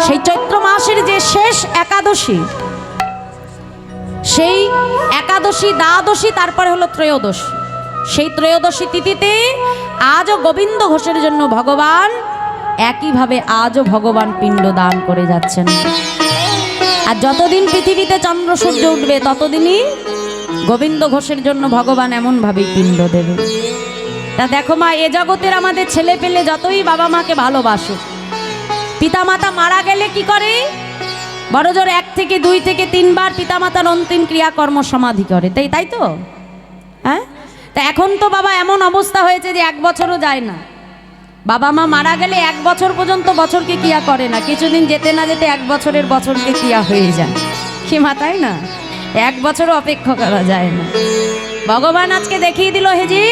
সেই চৈত্র মাসের যে শেষ একাদশী, সেই একাদশী, দ্বাদশী, তারপরে হলো ত্রয়োদশী, সেই ত্রয়োদশী তিথিতে আজও গোবিন্দ ঘোষের জন্য ভগবান একইভাবে আজও ভগবান পিণ্ড দান করে যাচ্ছেন। আর যতদিন পৃথিবীতে চন্দ্র সূর্য উঠবে ততদিনই গোবিন্দ ঘোষের জন্য ভগবান এমনভাবেই পিণ্ড দেবে। তা দেখো মা, এ জগতের আমাদের ছেলে পেলে যতই বাবা মাকে ভালোবাসে, পিতামাতা মারা গেলে কি করে, বড়জোর 1 থেকে 2 থেকে 3 বার পিতামাতার অন্তিম ক্রিয়াকর্ম সমাধি করে, তাই তো হ্যাঁ। তা এখন তো বাবা এমন অবস্থা হয়েছে যে 1 বছরও যায় না। বাবা মা মারা গেলে 1 বছর পর্যন্ত বছরকে ক্রিয়া করে না, কিছুদিন যেতে না যেতে 1 বছরের বছরকে ক্রিয়া হয়ে যায়। কি মা, তাই না? 1 বছরও অপেক্ষা করা যায় না। ভগবান আজকে দেখিয়ে দিল, হে জি,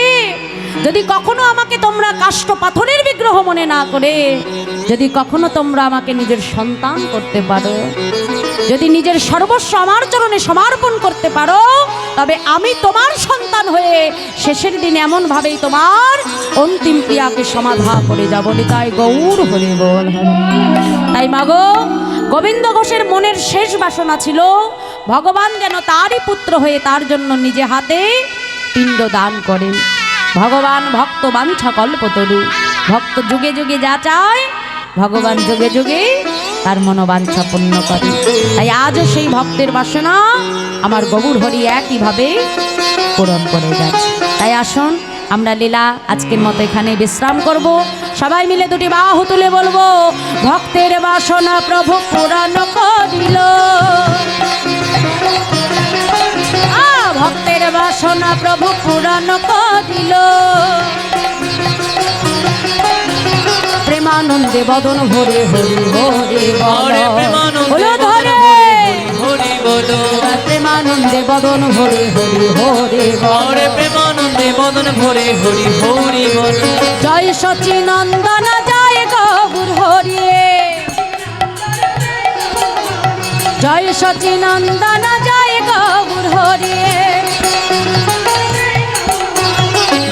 যদি কখনো আমাকে তোমরা কাষ্ঠ পাথরের বিগ্রহ মনে না করে যদি কখনো তোমরা আমাকে নিজের সন্তান করতে পারো, যদি নিজের সর্বস্ব আমার চরণে সমর্পণ করতে পারো, তবে আমি তোমার সন্তান হয়ে শেষের দিন এমনভাবেই তোমার অন্তিম ক্রিয়াকে সমাধা করে যাব। তাই গৌর হরি বল। তাই মাগো, গোবিন্দ ঘোষের মনের শেষ বাসনা ছিল ভগবান যেন তারই পুত্র হয়ে তার জন্য নিজে হাতে পিণ্ড দান করেন। ভগবান ভক্ত বাঞ্ছা কল্পতরু, ভক্ত যুগে যুগে যা চায় ভগবান যুগে যুগে তার মনোবাঞ্ছা পূর্ণ করে। তাই আজও সেই ভক্তের বাসনা আমার গৌর হরি একইভাবে পূরণ করে যাচ্ছে। তাই আসুন আমরা লীলা আজকের মতো এখানে বিশ্রাম করব। সবাই মিলে 2টি বাহু তুলে বলবো, ভক্তের বাসনা প্রভু পূরণ করিল, ভক্তের বাসনা প্রভু পূরণ করিল, প্রেমানন্দে বদন ভরে হরি হরি বল, হলো ধরে প্রেমানন্দে বদন ভরে হরি হরি বল, প্রেমানন্দে বদন ভরে হরি হরি বল। জয় সচিনন্দন জয় গৌর হরি, জয় সচিনন্দন জয় গৌর হরি,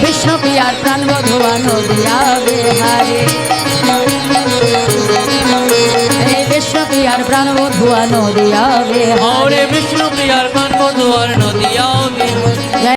বিষ্ণু প্রিয়ার প্রাণ বধুয়া নদিয়া বিহারে, বিষ্ণু প্রিয়ার প্রাণ বধুয়া নদিয়া বিহারে, বিষ্ণু